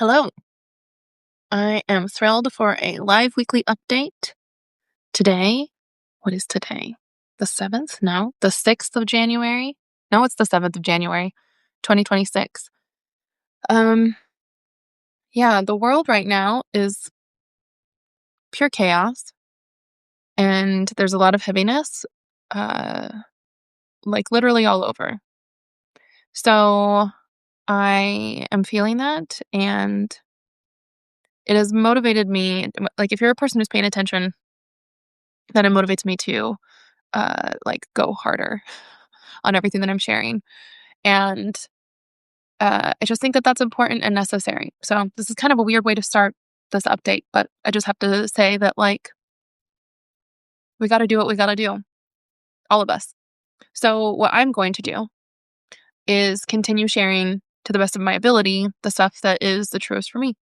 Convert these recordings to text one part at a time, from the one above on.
Hello. I am thrilled for a live weekly update. Today, what is today? The 7th? No, the 6th of January? No, it's the 7th of January, 2026. Um, yeah, the world right now is pure chaos, and there's a lot of heaviness, uh, like literally all over. So I am feeling that, and it has motivated me. Like, if you're a person who's paying attention, then it motivates me to like go harder on everything that I'm sharing. And I just think that that's important and necessary. So this is kind of a weird way to start this update, but I just have to say that like we got to do what we got to do, all of us. So what I'm going to do is continue sharing to the best of my ability the stuff that is the truest for me.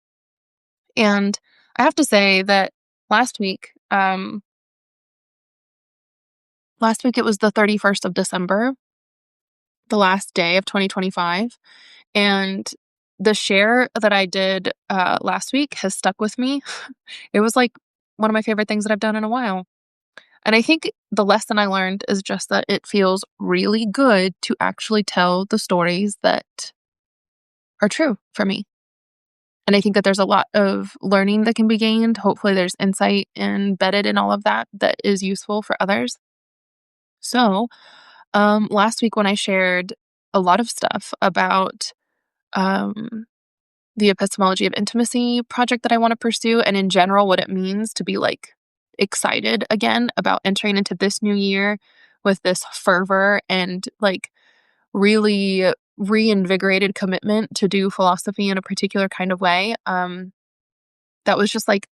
And I have to say that last week, it was the 31st of December, the last day of 2025. And the share that I did last week has stuck with me. It was like one of my favorite things that I've done in a while. And I think the lesson I learned is just that it feels really good to actually tell the stories that are true for me. And I think that there's a lot of learning that can be gained. Hopefully, there's insight embedded in all of that that is useful for others. So, last week when I shared a lot of stuff about um, the epistemology of intimacy project that I want to pursue, and in general, what it means to be like excited again about entering into this new year with this fervor and like really reinvigorated commitment to do philosophy in a particular kind of way. That was just like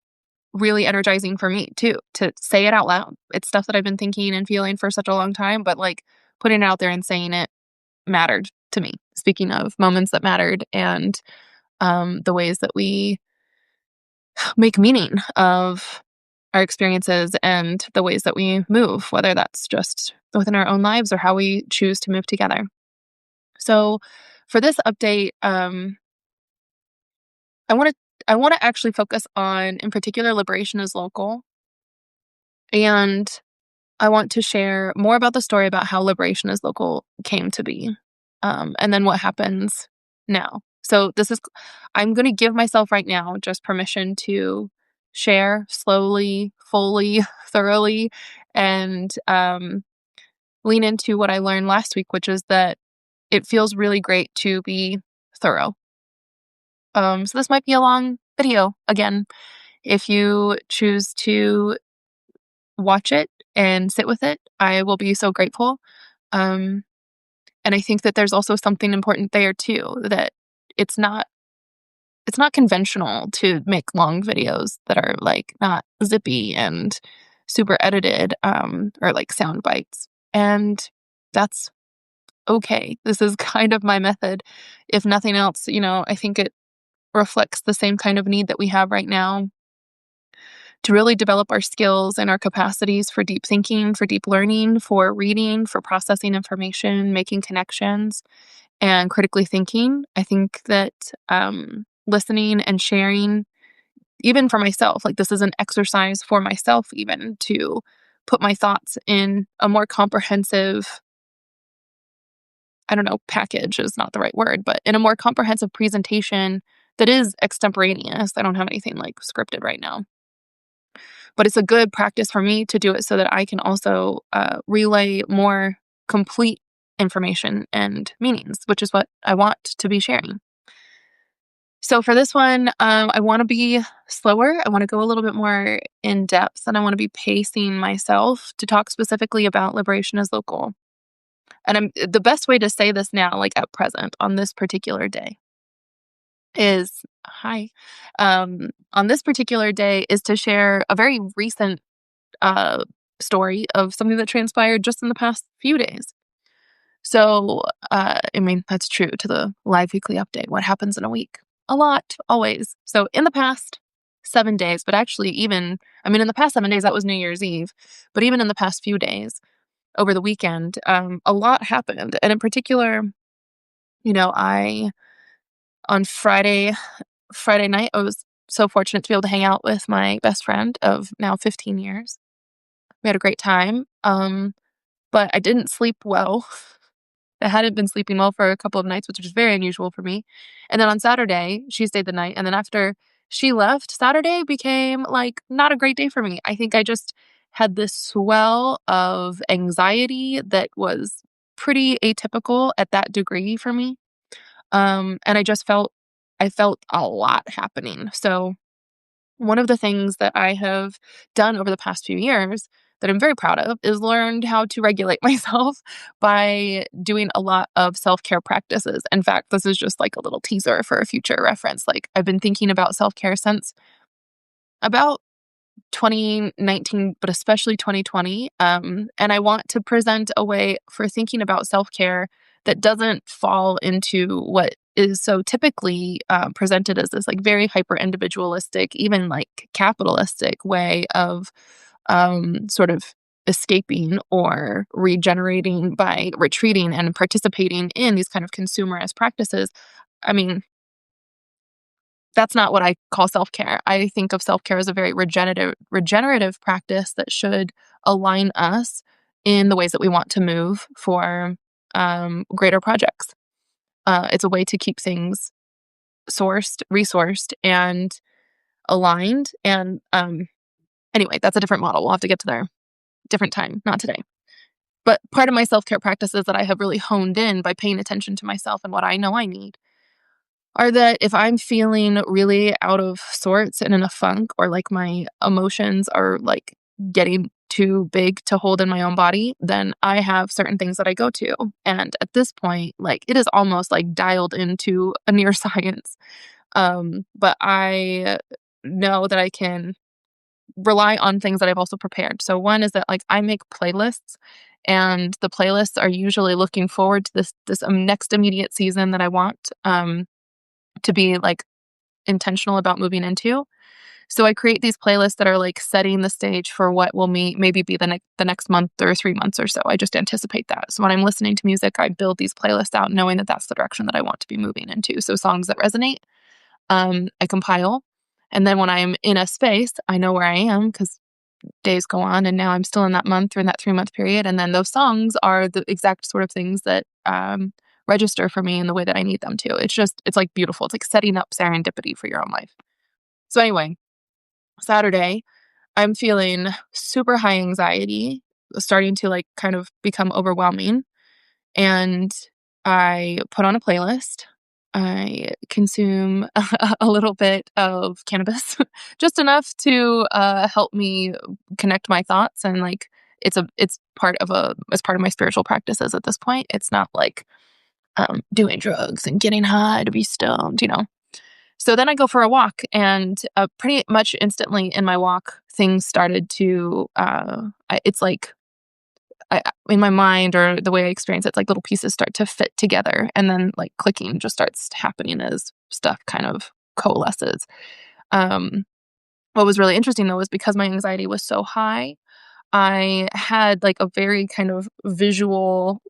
really energizing for me too, to say it out loud. It's stuff that I've been thinking and feeling for such a long time, but like putting it out there and saying it mattered to me. Speaking of moments that mattered and the ways that we make meaning of our experiences and the ways that we move, whether that's just within our own lives or how we choose to move together. So, for this update, I want to actually focus on, in particular, liberation is local, and I want to share more about the story about how liberation is local came to be, and then what happens now. So I'm going to give myself right now just permission to share slowly, fully, thoroughly, and lean into what I learned last week, which is that it feels really great to be thorough. So this might be a long video again. If you choose to watch it and sit with it, I will be so grateful. Um, and I think that there's also something important there too, that it's not conventional to make long videos that are like not zippy and super edited, or like sound bites. And that's okay. This is kind of my method. If nothing else, I think it reflects the same kind of need that we have right now to really develop our skills and our capacities for deep thinking, for deep learning, for reading, for processing information, making connections, and critically thinking. I think that listening and sharing, even for myself, like this is an exercise for myself, even to put my thoughts in a more comprehensive, I don't know, package is not the right word, but in a more comprehensive presentation that is extemporaneous. I don't have anything like scripted right now. But it's a good practice for me to do it so that I can also relay more complete information and meanings, which is what I want to be sharing. So for this one, I want to be slower. I want to go a little bit more in depth, and I want to be pacing myself to talk specifically about liberation as local. And the best way to say this now, like at present, on this particular day, is on this particular day is to share a very recent story of something that transpired just in the past few days. So, I mean, that's true to the live weekly update. What happens in a week? A lot, always. So, in the past 7 days, but actually, in the past 7 days, that was New Year's Eve. But even in the past few days, over the weekend, a lot happened. And in particular, I, on Friday Friday night, I was so fortunate to be able to hang out with my best friend of now 15 years. We had a great time, but I didn't sleep well. I hadn't been sleeping well for a couple of nights, which was very unusual for me. And then on Saturday, she stayed the night, and then after she left, Saturday became, like, not a great day for me. I think I just had this swell of anxiety that was pretty atypical at that degree for me, and I felt a lot happening. So one of the things that I have done over the past few years that I'm very proud of is learned how to regulate myself by doing a lot of self-care practices. In fact, this is just like a little teaser for a future reference. Like, I've been thinking about self-care since about 2019, but especially 2020. And I want to present a way for thinking about self-care that doesn't fall into what is so typically presented as this like very hyper individualistic, even like capitalistic way of sort of escaping or regenerating by retreating and participating in these kind of consumerist practices. I mean, that's not what I call self-care. I think of self-care as a very regenerative practice that should align us in the ways that we want to move for greater projects. It's a way to keep things sourced, resourced, and aligned. And anyway, that's a different model. We'll have to get to there different time, not today. But part of my self-care practices that I have really honed in by paying attention to myself and what I know I need are that if I'm feeling really out of sorts and in a funk, or like my emotions are like getting too big to hold in my own body, then I have certain things that I go to. And at this point, like, it is almost like dialed into a near science. But I know that I can rely on things that I've also prepared. So one is that like I make playlists, and the playlists are usually looking forward to this next immediate season that I want to be like intentional about moving into. So I create these playlists that are like setting the stage for what will maybe be the next month or 3 months or so. I just anticipate that. So when I'm listening to music, I build these playlists out knowing that that's the direction that I want to be moving into. So songs that resonate, I compile. And then when I'm in a space, I know where I am because days go on, and now I'm still in that month or in that 3-month period. And then those songs are the exact sort of things that register for me in the way that I need them to. It's like beautiful. It's like setting up serendipity for your own life. So anyway, Saturday, I'm feeling super high anxiety, starting to like kind of become overwhelming. And I put on a playlist. I consume a little bit of cannabis, just enough to help me connect my thoughts. And like, it's part of my spiritual practices at this point. It's not like doing drugs and getting high to be stoned. So then I go for a walk, and pretty much instantly in my walk, things started to, it's like, in my mind, or the way I experience it, it's like little pieces start to fit together, and then like clicking just starts happening as stuff kind of coalesces. Um, what was really interesting though was because my anxiety was so high, I had like a very kind of visual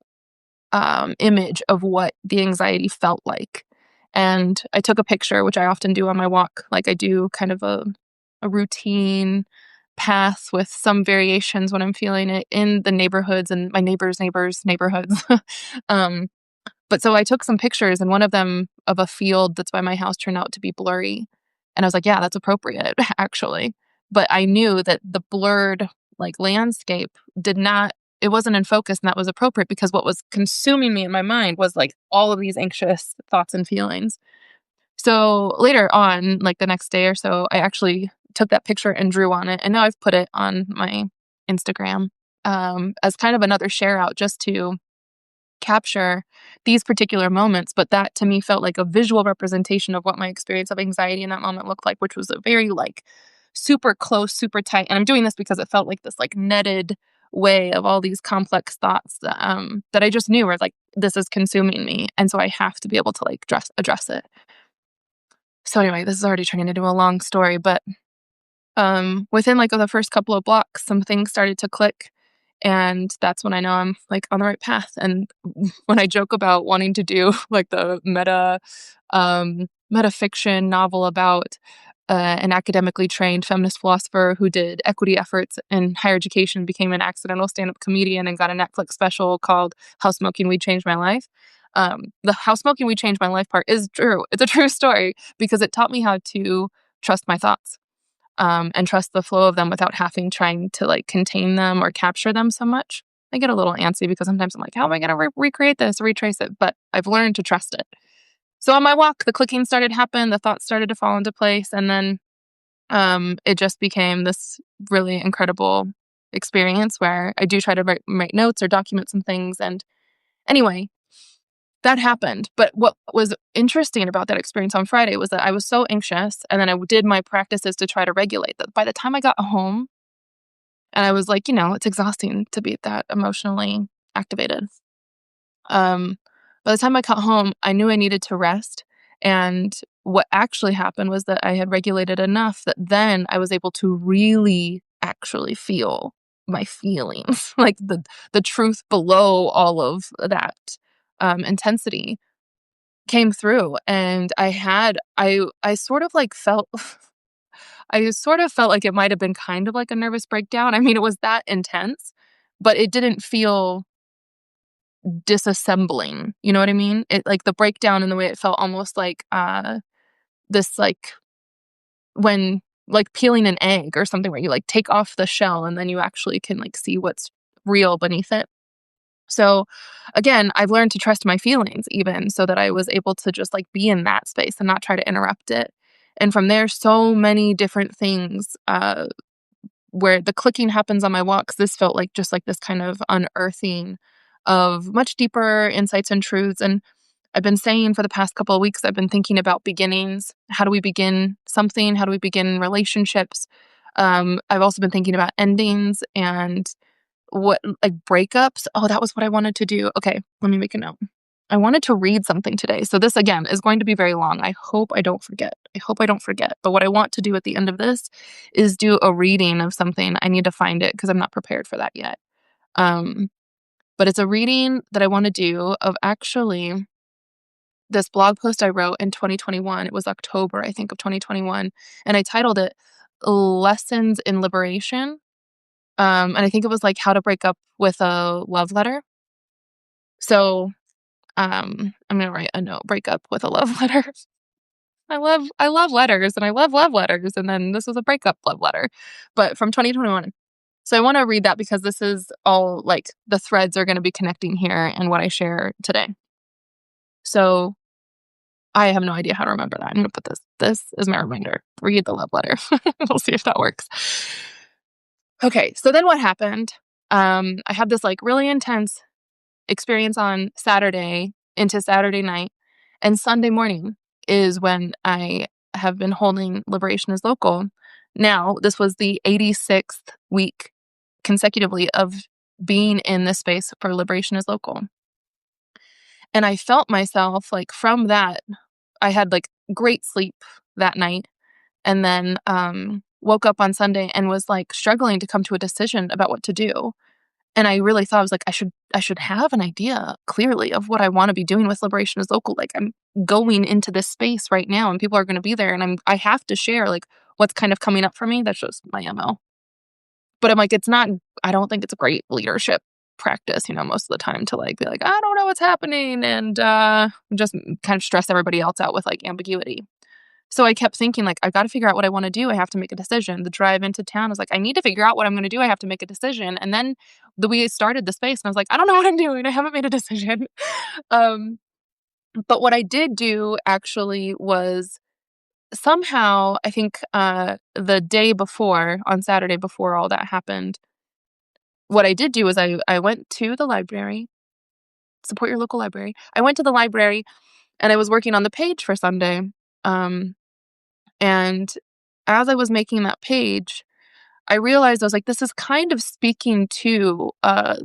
image of what the anxiety felt like. And I took a picture, which I often do on my walk. Like, I do kind of a routine path with some variations when I'm feeling it in the neighborhoods and my neighbors' neighborhoods. um, but so I took some pictures, and one of them of a field that's by my house turned out to be blurry. And I was like, yeah, that's appropriate, actually. But I knew that the blurred like landscape it wasn't in focus, and that was appropriate because what was consuming me in my mind was like all of these anxious thoughts and feelings. So later on, like the next day or so, I actually took that picture and drew on it. And now I've put it on my Instagram as kind of another share out, just to capture these particular moments. But that to me felt like a visual representation of what my experience of anxiety in that moment looked like, which was a very like super close, super tight. And I'm doing this because it felt like this like netted way of all these complex thoughts that I just knew were like, this is consuming me. And so I have to be able to like address it. So anyway, this is already turning into a long story, but within like the first couple of blocks, some things started to click. And that's when I know I'm like on the right path. And when I joke about wanting to do like the metafiction novel about an academically trained feminist philosopher who did equity efforts in higher education, became an accidental stand-up comedian, and got a Netflix special called How Smoking Weed Changed My Life. The How Smoking Weed Changed My Life part is true. It's a true story because it taught me how to trust my thoughts, and trust the flow of them without trying to like contain them or capture them so much. I get a little antsy because sometimes I'm like, how am I going to recreate this, retrace it? But I've learned to trust it. So on my walk, the clicking started to happen, the thoughts started to fall into place, and then it just became this really incredible experience where I do try to write notes or document some things. And anyway, that happened. But what was interesting about that experience on Friday was that I was so anxious, and then I did my practices to try to regulate that. By the time I got home, and I was like, it's exhausting to be that emotionally activated. By the time I got home, I knew I needed to rest. And what actually happened was that I had regulated enough that then I was able to really actually feel my feelings, like the truth below all of that intensity came through. And I sort of like felt I sort of felt like it might have been kind of like a nervous breakdown. I mean, it was that intense, but it didn't feel disassembling. You know what I mean? It like the breakdown in the way it felt almost like this like when like peeling an egg or something where you like take off the shell and then you actually can like see what's real beneath it. So again, I've learned to trust my feelings even so that I was able to just like be in that space and not try to interrupt it. And from there, so many different things where the clicking happens on my walks, this felt like just like this kind of unearthing of much deeper insights and truths. And I've been saying for the past couple of weeks, I've been thinking about beginnings. How do we begin something? How do we begin relationships? I've also been thinking about endings and what like breakups. Oh, that was what I wanted to do. Okay, let me make a note. I wanted to read something today. So this again is going to be very long. I hope I don't forget. But what I want to do at the end of this is do a reading of something. I need to find it because I'm not prepared for that yet. But it's a reading that I want to do of actually this blog post I wrote in 2021. It was October, I think, of 2021. And I titled it Lessons in Liberation. And I think it was like how to break up with a love letter. So I'm gonna write a note, break up with a love letter. I love letters and I love letters. And then this was a breakup love letter, but from 2021. So I want to read that because this is all like the threads are going to be connecting here and what I share today. So I have no idea how to remember that. I'm going to put this is my reminder. Read the love letter. We'll see if that works. Okay. So then what happened? I had this like really intense experience on Saturday into Saturday night, and Sunday morning is when I have been holding Liberation is Local. Now, this was the 86th week consecutively of being in this space for Liberation is Local. And I felt myself like from that, I had like great sleep that night, and then woke up on Sunday and was like struggling to come to a decision about what to do. And I really thought I was like, I should have an idea clearly of what I want to be doing with Liberation is Local. Like I'm going into this space right now and people are going to be there and I have to share like what's kind of coming up for me. That's just my MO. But I'm like, I don't think it's a great leadership practice, most of the time to like be like, I don't know what's happening and just kind of stress everybody else out with like ambiguity. So I kept thinking, like, I got to figure out what I want to do. I have to make a decision. The drive into town was like, I need to figure out what I'm going to do. I have to make a decision. And then we started the space, and I was like, I don't know what I'm doing. I haven't made a decision. But what I did do actually was somehow, I think the day before, on Saturday before all that happened, what I did do was I went to the library, support your local library. I went to the library and I was working on the page for Sunday. And as I was making that page, I realized I was like, this is kind of speaking to a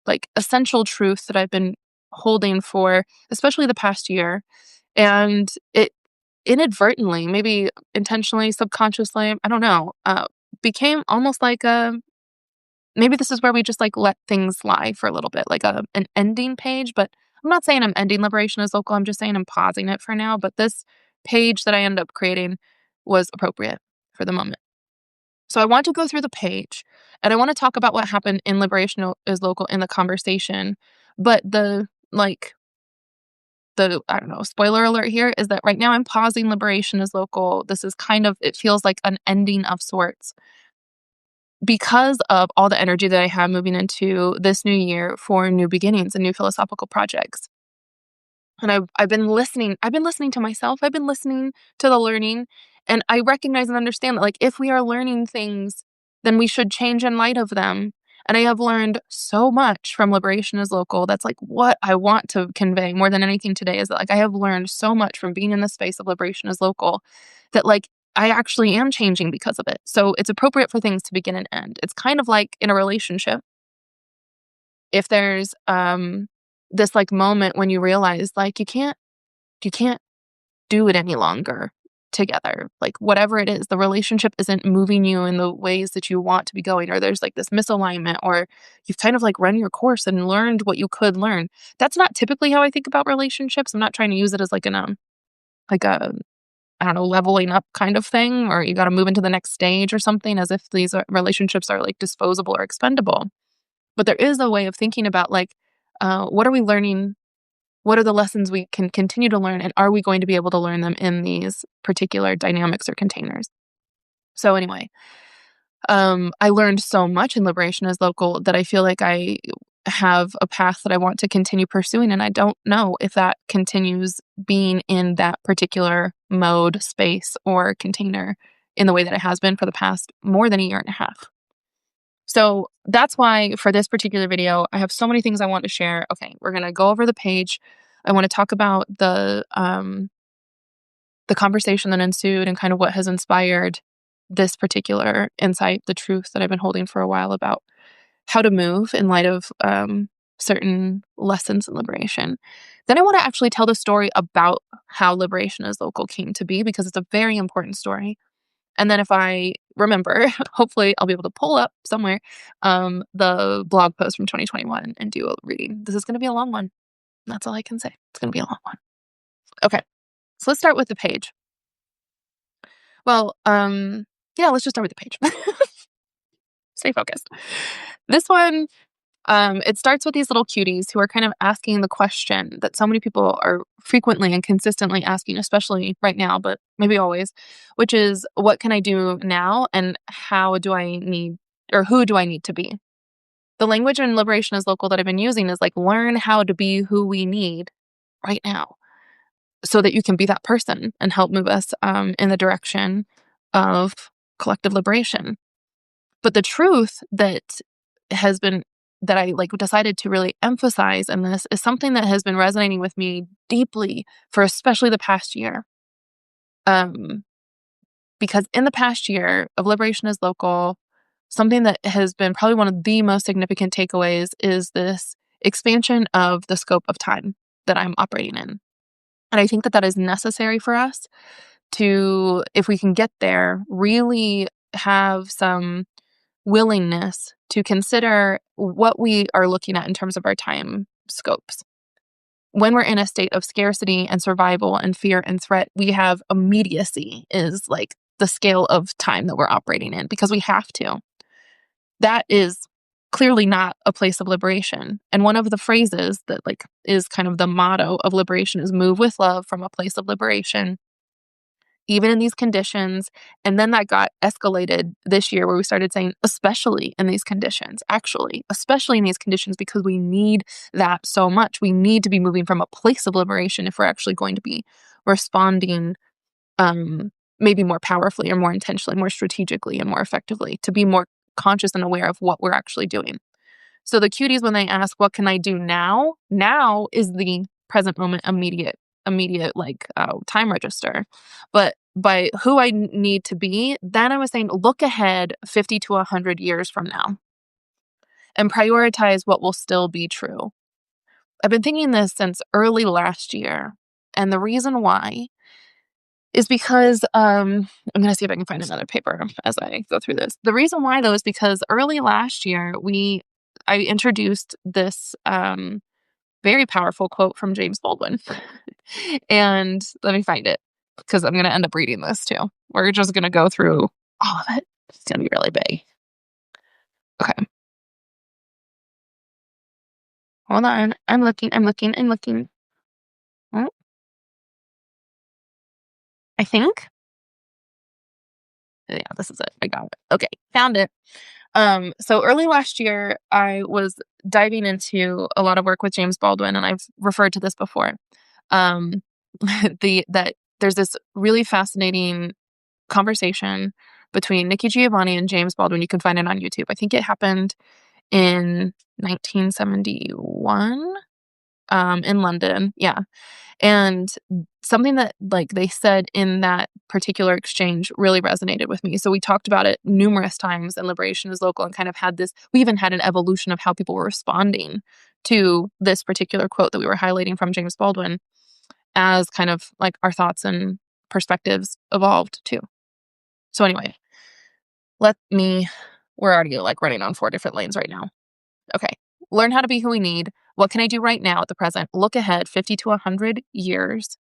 like essential truth that I've been holding for, especially the past year. And it inadvertently, maybe intentionally, subconsciously, I don't know, became almost like maybe this is where we just like let things lie for a little bit, like an ending page. But I'm not saying I'm ending Liberation is Local. I'm just saying I'm pausing it for now. But this page that I ended up creating was appropriate for the moment. So I want to go through the page, and I want to talk about what happened in Liberation is Local in the conversation. But I don't know, spoiler alert here is that right now I'm pausing Liberation is Local. This is kind of, it feels like an ending of sorts because of all the energy that I have moving into this new year for new beginnings and new philosophical projects. And I've been listening. I've been listening to myself. I've been listening to the learning. And I recognize and understand that, like, if we are learning things, then we should change in light of them. And I have learned so much from Liberation is Local. That's like what I want to convey more than anything today is that, like, I have learned so much from being in the space of Liberation is Local that, like, I actually am changing because of it. So it's appropriate for things to begin and end. It's kind of like in a relationship. If there's this like moment when you realize like you can't do it any longer together. Like whatever it is, the relationship isn't moving you in the ways that you want to be going, or there's like this misalignment, or you've kind of like run your course and learned what you could learn. That's not typically how I think about relationships. I'm not trying to use it as like a I don't know, leveling up kind of thing, or you got to move into the next stage or something, as if these relationships are like disposable or expendable. But there is a way of thinking about like, what are we learning? What are the lessons we can continue to learn? And are we going to be able to learn them in these particular dynamics or containers? So anyway, I learned so much in Liberation as Local that I feel like I have a path that I want to continue pursuing. And I don't know if that continues being in that particular mode, space, or container in the way that it has been for the past more than a year and a half. So that's why for this particular video, I have so many things I want to share. Okay, we're going to go over the page. I want to talk about the conversation that ensued and kind of what has inspired this particular insight, the truth that I've been holding for a while about how to move in light of certain lessons in liberation. Then I want to actually tell the story about how Liberation is Local came to be, because it's a very important story. And then if I remember, hopefully I'll be able to pull up somewhere the blog post from 2021 and do a reading. This is going to be a long one. That's all I can say. It's going to be a long one. Okay, so let's start with the page. Well, yeah, let's just start with the page. Stay focused. This one, it starts with these little cuties who are kind of asking the question that so many people are frequently and consistently asking, especially right now, but maybe always, which is, what can I do now? And how do I need, or who do I need to be? The language in Liberation is Local that I've been using is like, learn how to be who we need right now so that you can be that person and help move us in the direction of collective liberation. But the truth that has been, that I like decided to really emphasize in this, is something that has been resonating with me deeply for especially the past year. Because in the past year of Liberation is Local, something that has been probably one of the most significant takeaways is this expansion of the scope of time that I'm operating in. And I think that that is necessary for us to, if we can get there, really have some willingness to consider what we are looking at in terms of our time scopes. When we're in a state of scarcity and survival and fear and threat, we have immediacy is like the scale of time that we're operating in, because we have to. That is clearly not a place of liberation. And one of the phrases that like is kind of the motto of liberation is move with love from a place of liberation, even in these conditions. And then that got escalated this year where we started saying, especially in these conditions, actually, especially in these conditions, because we need that so much. We need to be moving from a place of liberation if we're actually going to be responding maybe more powerfully or more intentionally, more strategically and more effectively, to be more conscious and aware of what we're actually doing. So the cuties, when they ask, what can I do now? Now is the present moment, immediate like time register. But by who I need to be, then I was saying, look ahead 50 to 100 years from now and prioritize what will still be true. I've been thinking this since early last year. And the reason why is because I'm going to see if I can find another paper as I go through this. The reason why, though, is because early last year, I introduced this very powerful quote from James Baldwin. And let me find it. because I'm going to end up reading this too. We're just going to go through all of it. It's going to be really big. Okay. Hold on. I'm looking. Oh, I think. Yeah, this is it. I got it. Okay. Found it. So early last year, I was diving into a lot of work with James Baldwin, and I've referred to this before. Um, that there's this really fascinating conversation between Nikki Giovanni and James Baldwin. You can find it on YouTube. I think it happened in 1971, in London. Yeah. And something that like they said in that particular exchange really resonated with me. So we talked about it numerous times in Liberation is Local and kind of had this, we even had an evolution of how people were responding to this particular quote that we were highlighting from James Baldwin as kind of like our thoughts and perspectives evolved too. So anyway, we're already like running on 4 different lanes right now. Okay. Learn how to be who we need. What can I do right now at the present? Look ahead 50 to 100 years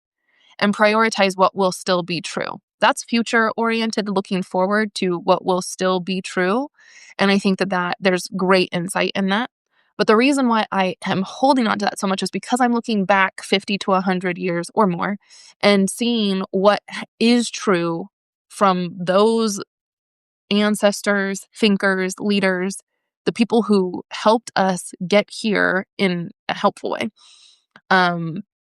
and prioritize what will still be true. That's future oriented, looking forward to what will still be true. And I think that there's great insight in that. But the reason why I am holding on to that so much is because I'm looking back 50 to 100 years or more and seeing what is true from those ancestors, thinkers, leaders, the people who helped us get here in a helpful way.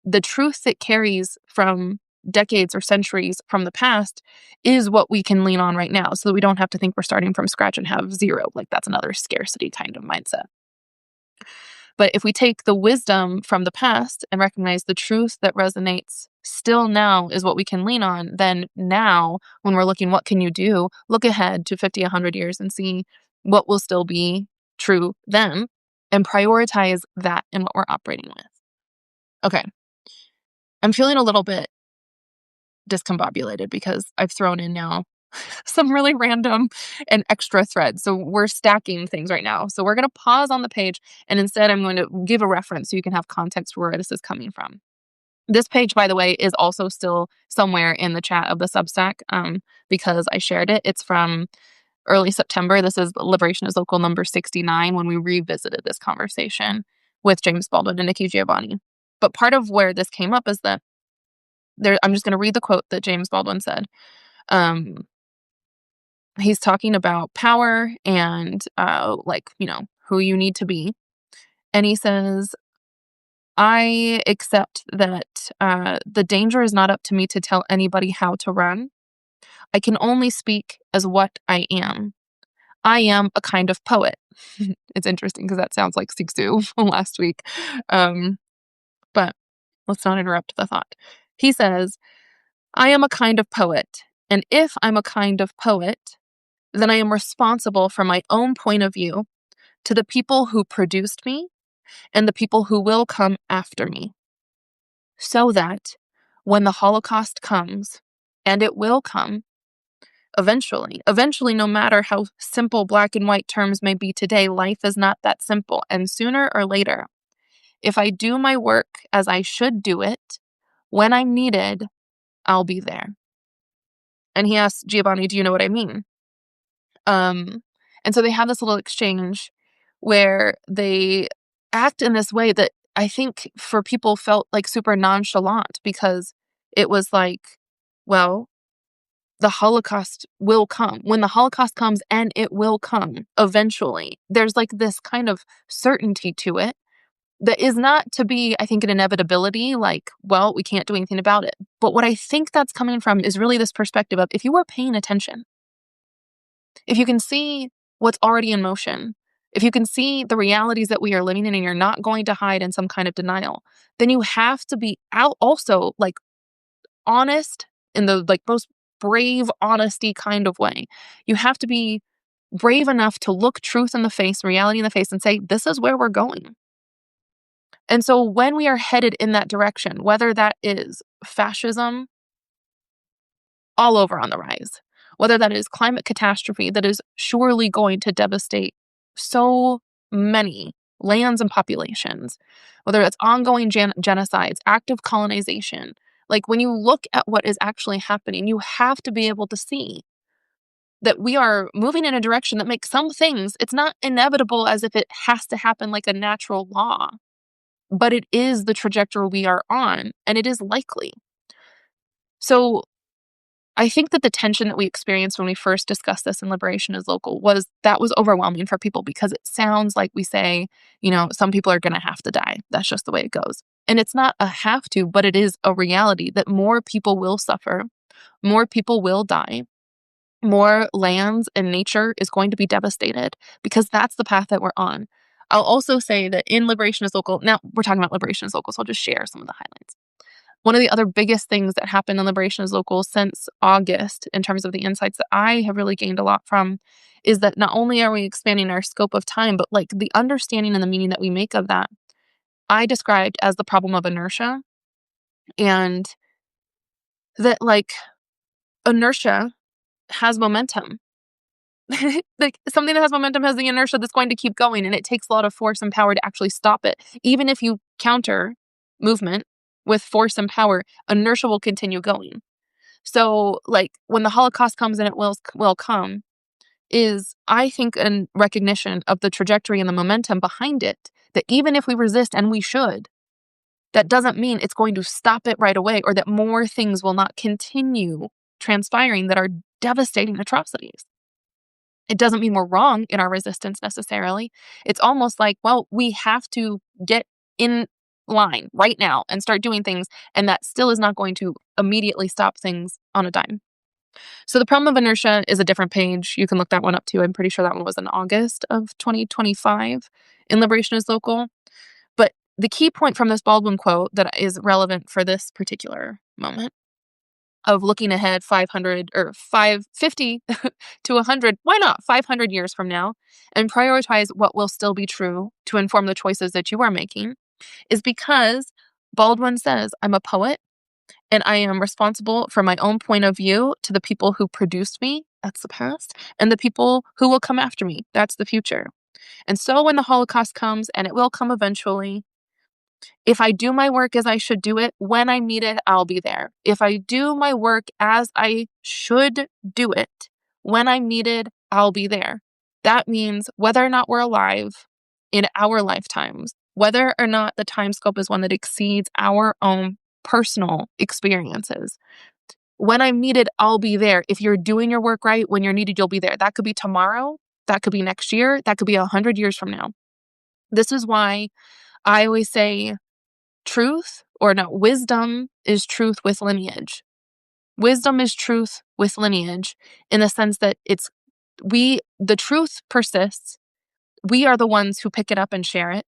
The truth that carries from decades or centuries from the past is what we can lean on right now so that we don't have to think we're starting from scratch and have zero. Like that's another scarcity kind of mindset. But if we take the wisdom from the past and recognize the truth that resonates still now is what we can lean on, then now when we're looking, what can you do? Look ahead to 50, 100 years and see what will still be true then and prioritize that in what we're operating with. Okay. I'm feeling a little bit discombobulated because I've thrown in now some really random and extra threads. So we're stacking things right now. So we're going to pause on the page and instead I'm going to give a reference so you can have context for where this is coming from. This page, by the way, is also still somewhere in the chat of the Substack because I shared it. It's from early September. This is Liberation is Local number 69 when we revisited this conversation with James Baldwin and Nikki Giovanni. But part of where this came up is that I'm just going to read the quote that James Baldwin said. He's talking about power and who you need to be. And he says, I accept that the danger is not up to me to tell anybody how to run. I can only speak as what I am. I am a kind of poet. It's interesting because that sounds like Siksu from last week. But let's not interrupt the thought. He says, I am a kind of poet. And if I'm a kind of poet, then I am responsible for my own point of view to the people who produced me and the people who will come after me. So that when the Holocaust comes, and it will come eventually, no matter how simple black and white terms may be today, life is not that simple. And sooner or later, if I do my work as I should do it, when I'm needed, I'll be there. And he asked Giovanni, do you know what I mean? And so they have this little exchange where they act in this way that I think for people felt like super nonchalant because it was like, well, the Holocaust will come. When the Holocaust comes, and it will come eventually, there's like this kind of certainty to it that is not to be, I think, an inevitability, like, well, we can't do anything about it. But what I think that's coming from is really this perspective of if you were paying attention, if you can see what's already in motion, if you can see the realities that we are living in and you're not going to hide in some kind of denial, then you have to be out also like honest in the like most brave honesty kind of way. You have to be brave enough to look truth in the face, reality in the face and say, this is where we're going. And so when we are headed in that direction, whether that is fascism all over on the rise, whether that is climate catastrophe that is surely going to devastate so many lands and populations, whether it's ongoing genocides, active colonization, Like, when you look at what is actually happening, you have to be able to see that we are moving in a direction that makes some things, it's not inevitable as if it has to happen like a natural law, but it is the trajectory we are on, and it is likely. So I think that the tension that we experienced when we first discussed this in Liberation is Local was overwhelming for people because it sounds like we say, some people are going to have to die. That's just the way it goes. And it's not a have to, but it is a reality that more people will suffer, more people will die, more lands and nature is going to be devastated because that's the path that we're on. I'll also say that in Liberation is Local, now we're talking about Liberation is Local, so I'll just share some of the highlights. One of the other biggest things that happened in Liberation is Local since August, in terms of the insights that I have really gained a lot from, is that not only are we expanding our scope of time, but like the understanding and the meaning that we make of that, I described as the problem of inertia. And that like inertia has momentum. Like something that has momentum has the inertia that's going to keep going, and it takes a lot of force and power to actually stop it. Even if you counter movement with force and power, inertia will continue going. So, like, when the Holocaust comes, and it will come, is, I think, a recognition of the trajectory and the momentum behind it, that even if we resist, and we should, that doesn't mean it's going to stop it right away, or that more things will not continue transpiring that are devastating atrocities. It doesn't mean we're wrong in our resistance necessarily. It's almost like, well, we have to get in line right now and start doing things, and that still is not going to immediately stop things on a dime. So the problem of inertia is a different page. You can look that one up too. I'm pretty sure that one was in August of 2025 in Liberation is Local. But the key point from this Baldwin quote that is relevant for this particular moment of looking ahead 500 or 550 to 100, why not 500 years from now, and prioritize what will still be true to inform the choices that you are making, is because Baldwin says, I'm a poet, and I am responsible for my own point of view to the people who produced me, that's the past, and the people who will come after me, that's the future. And so when the Holocaust comes, and it will come eventually, if I do my work as I should do it, when I'm needed, I'll be there. If I do my work as I should do it, when I'm needed, I'll be there. That means whether or not we're alive in our lifetimes, whether or not the time scope is one that exceeds our own personal experiences. When I'm needed, I'll be there. If you're doing your work right, when you're needed, you'll be there. That could be tomorrow. That could be next year. That could be 100 years from now. This is why I always say wisdom is truth with lineage. Wisdom is truth with lineage in the sense that the truth persists. We are the ones who pick it up and share it.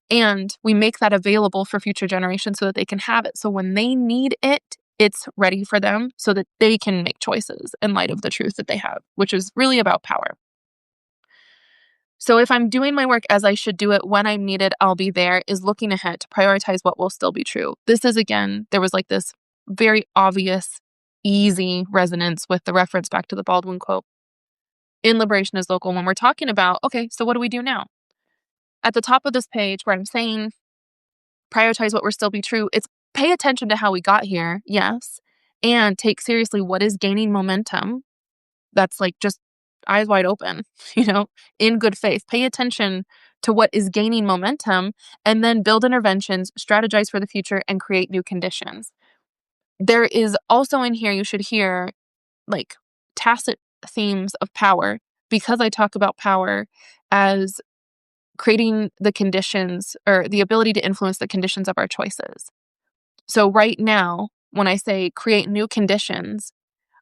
And we make that available for future generations so that they can have it. So when they need it, it's ready for them so that they can make choices in light of the truth that they have, which is really about power. So if I'm doing my work as I should do it, when I'm needed, I'll be there, is looking ahead to prioritize what will still be true. This is, again, there was like this very obvious, easy resonance with the reference back to the Baldwin quote in Liberation is Local when we're talking about, okay, so what do we do now? At the top of this page where I'm saying prioritize what will still be true, it's pay attention to how we got here, yes, and take seriously what is gaining momentum. That's like just eyes wide open, in good faith. Pay attention to what is gaining momentum, and then build interventions, strategize for the future, and create new conditions. There is also in here, you should hear like tacit themes of power, because I talk about power as creating the conditions or the ability to influence the conditions of our choices. So right now, when I say create new conditions,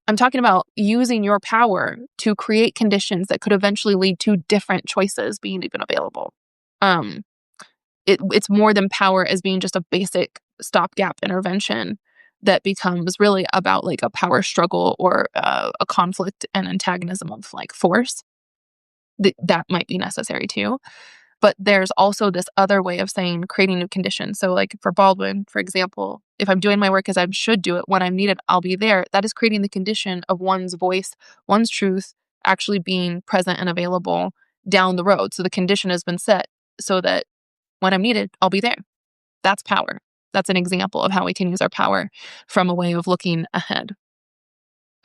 I'm talking about using your power to create conditions that could eventually lead to different choices being even available. It's more than power as being just a basic stopgap intervention that becomes really about like a power struggle or a conflict and antagonism of like force. That might be necessary too. But there's also this other way of saying creating new conditions. So like for Baldwin, for example, if I'm doing my work as I should do it, when I'm needed, I'll be there. That is creating the condition of one's voice, one's truth actually being present and available down the road. So the condition has been set so that when I'm needed, I'll be there. That's power. That's an example of how we can use our power from a way of looking ahead.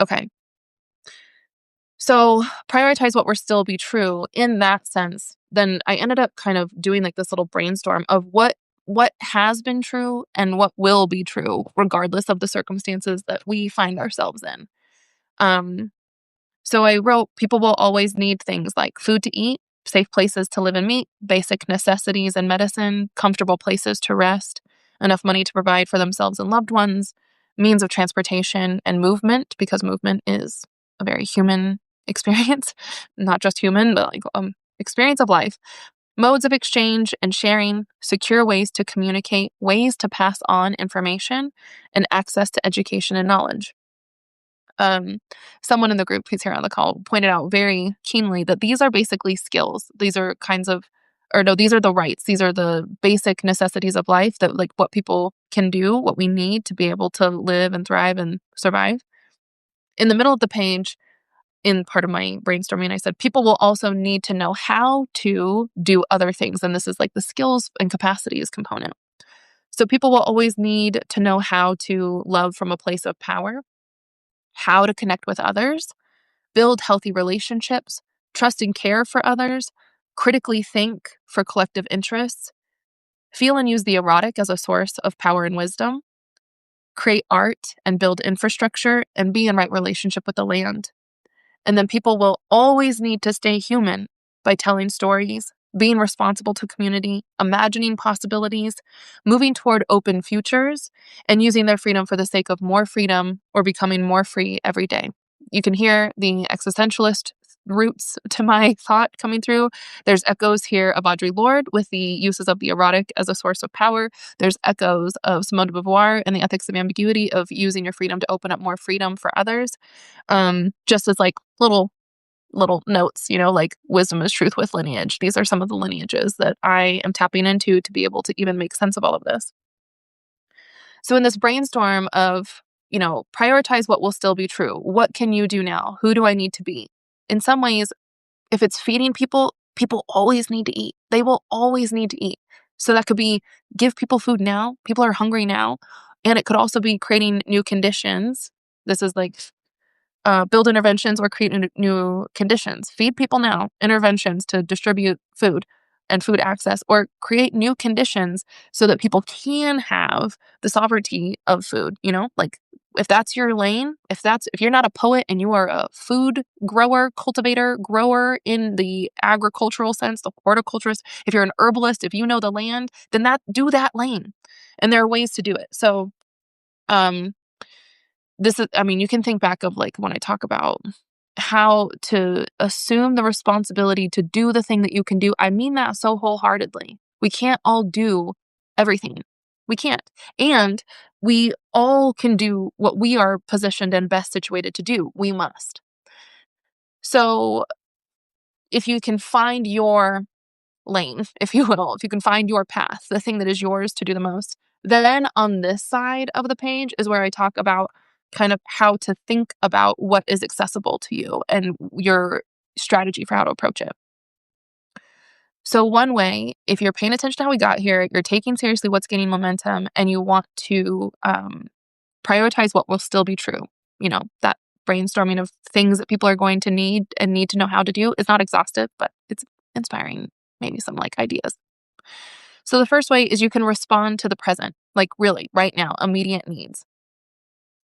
Okay. So prioritize what will still be true in that sense. Then I ended up kind of doing like this little brainstorm of what has been true and what will be true, regardless of the circumstances that we find ourselves in. Um, so I wrote, people will always need things like food to eat, safe places to live and meet, basic necessities and medicine, comfortable places to rest, enough money to provide for themselves and loved ones, means of transportation and movement, because movement is a very human experience, not just human, but like experience of life, modes of exchange and sharing, secure ways to communicate, ways to pass on information, and access to education and knowledge. um, Someone in the group who's here on the call pointed out very keenly that these are basically skills. These are kinds of, or no, these are the rights. These are the basic necessities of life that, like, what people can do, what we need to be able to live and thrive and survive. In the middle of the page, in part of my brainstorming, I said, people will also need to know how to do other things. And this is like the skills and capacities component. So people will always need to know how to love from a place of power, how to connect with others, build healthy relationships, trust and care for others, critically think for collective interests, feel and use the erotic as a source of power and wisdom, create art and build infrastructure, and be in right relationship with the land. And then people will always need to stay human by telling stories, being responsible to community, imagining possibilities, moving toward open futures, and using their freedom for the sake of more freedom or becoming more free every day. You can hear the existentialist roots to my thought coming through. There's echoes here of Audre Lorde with the uses of the erotic as a source of power. There's echoes of Simone de Beauvoir and the ethics of ambiguity of using your freedom to open up more freedom for others. Just as like little notes, like wisdom is truth with lineage. These are some of the lineages that I am tapping into to be able to even make sense of all of this. So in this brainstorm of, prioritize what will still be true. What can you do now? Who do I need to be? In some ways, if it's feeding people, people always need to eat. They will always need to eat. So that could be give people food now. People are hungry now. And it could also be creating new conditions. This is like build interventions or create new conditions. Feed people now, interventions to distribute food and food access, or create new conditions so that people can have the sovereignty of food. Like if that's your lane, if you're not a poet and you are a food grower, cultivator, grower in the agricultural sense, the horticulturist, if you're an herbalist, if you know the land, then do that lane. And there are ways to do it. So, you can think back of like when I talk about how to assume the responsibility to do the thing that you can do. I mean that so wholeheartedly. We can't all do everything. We can't. And we all can do what we are positioned and best situated to do. We must. So if you can find your lane, if you will, if you can find your path, the thing that is yours to do the most, then on this side of the page is where I talk about kind of how to think about what is accessible to you and your strategy for how to approach it. So one way, if you're paying attention to how we got here, you're taking seriously what's gaining momentum, and you want to prioritize what will still be true. That brainstorming of things that people are going to need and need to know how to do is not exhaustive, but it's inspiring, maybe some like ideas. So the first way is you can respond to the present, like really right now, immediate needs.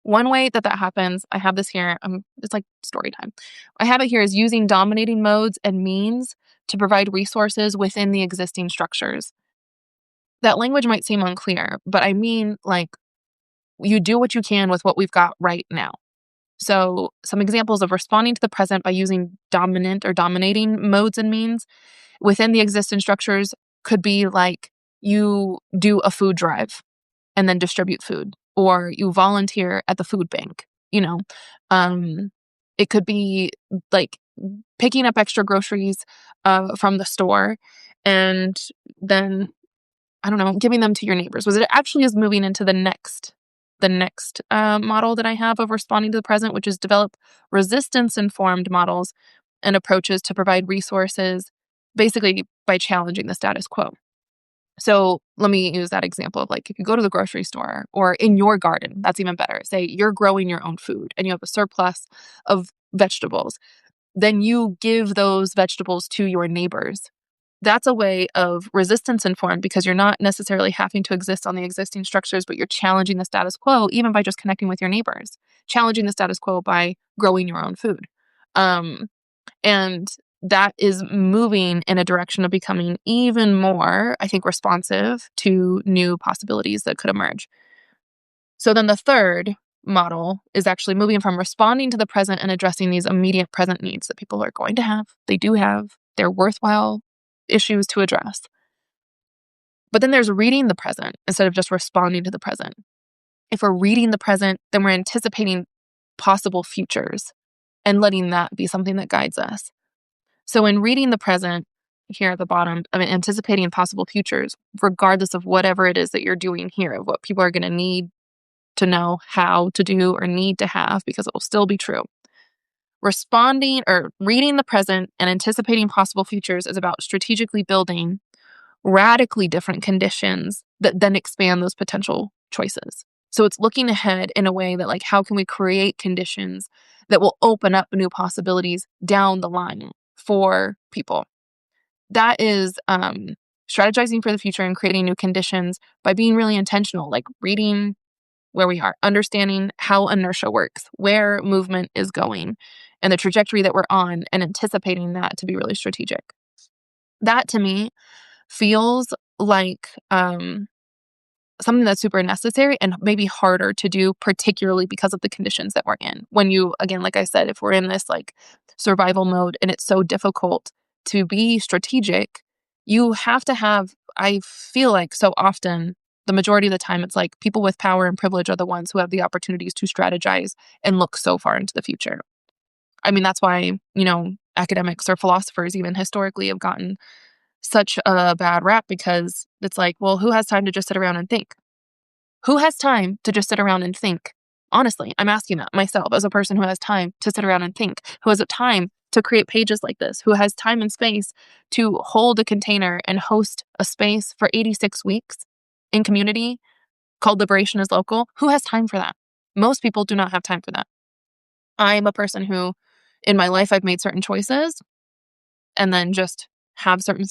One way that happens, I have this here, it's like story time. I have it here is using dominating modes and means to provide resources within the existing structures. That language might seem unclear, but I mean like you do what you can with what we've got right now. So some examples of responding to the present by using dominant or dominating modes and means within the existing structures could be like you do a food drive and then distribute food, or you volunteer at the food bank. It could be like picking up extra groceries from the store and then, I don't know, giving them to your neighbors. Was it actually is moving into the next model that I have of responding to the present, which is develop resistance-informed models and approaches to provide resources, basically by challenging the status quo. So let me use that example of like if you go to the grocery store or in your garden, that's even better. Say you're growing your own food and you have a surplus of vegetables, then you give those vegetables to your neighbors. That's a way of resistance informed because you're not necessarily having to exist on the existing structures, but you're challenging the status quo even by just connecting with your neighbors, challenging the status quo by growing your own food. Um, and that is moving in a direction of becoming even more, I think, responsive to new possibilities that could emerge. So then the third model is actually moving from responding to the present and addressing these immediate present needs that people are going to have. They do have. They're worthwhile issues to address. But then there's reading the present instead of just responding to the present. If we're reading the present, then we're anticipating possible futures and letting that be something that guides us. So in reading the present, here at the bottom, I mean, anticipating possible futures, regardless of whatever it is that you're doing here, of what people are going to need to know how to do or need to have, because it will still be true. Responding or reading the present and anticipating possible futures is about strategically building radically different conditions that then expand those potential choices. So it's looking ahead in a way that, like, how can we create conditions that will open up new possibilities down the line for people? That is strategizing for the future and creating new conditions by being really intentional, like reading where we are, understanding how inertia works, where movement is going, and the trajectory that we're on, and anticipating that to be really strategic. That to me feels like something that's super necessary and maybe harder to do, particularly because of the conditions that we're in. When you, again, like I said, if we're in this like survival mode and it's so difficult to be strategic, you have to have, I feel like so often, the majority of the time, it's like people with power and privilege are the ones who have the opportunities to strategize and look so far into the future. I mean, that's why, academics or philosophers even historically have gotten such a bad rap because it's like, well, who has time to just sit around and think? Who has time to just sit around and think? Honestly, I'm asking that myself as a person who has time to sit around and think, who has a time to create pages like this, who has time and space to hold a container and host a space for 86 weeks in community called Liberation is Local. Who has time for that? Most people do not have time for that. I'm a person who, in my life, I've made certain choices and then just have certain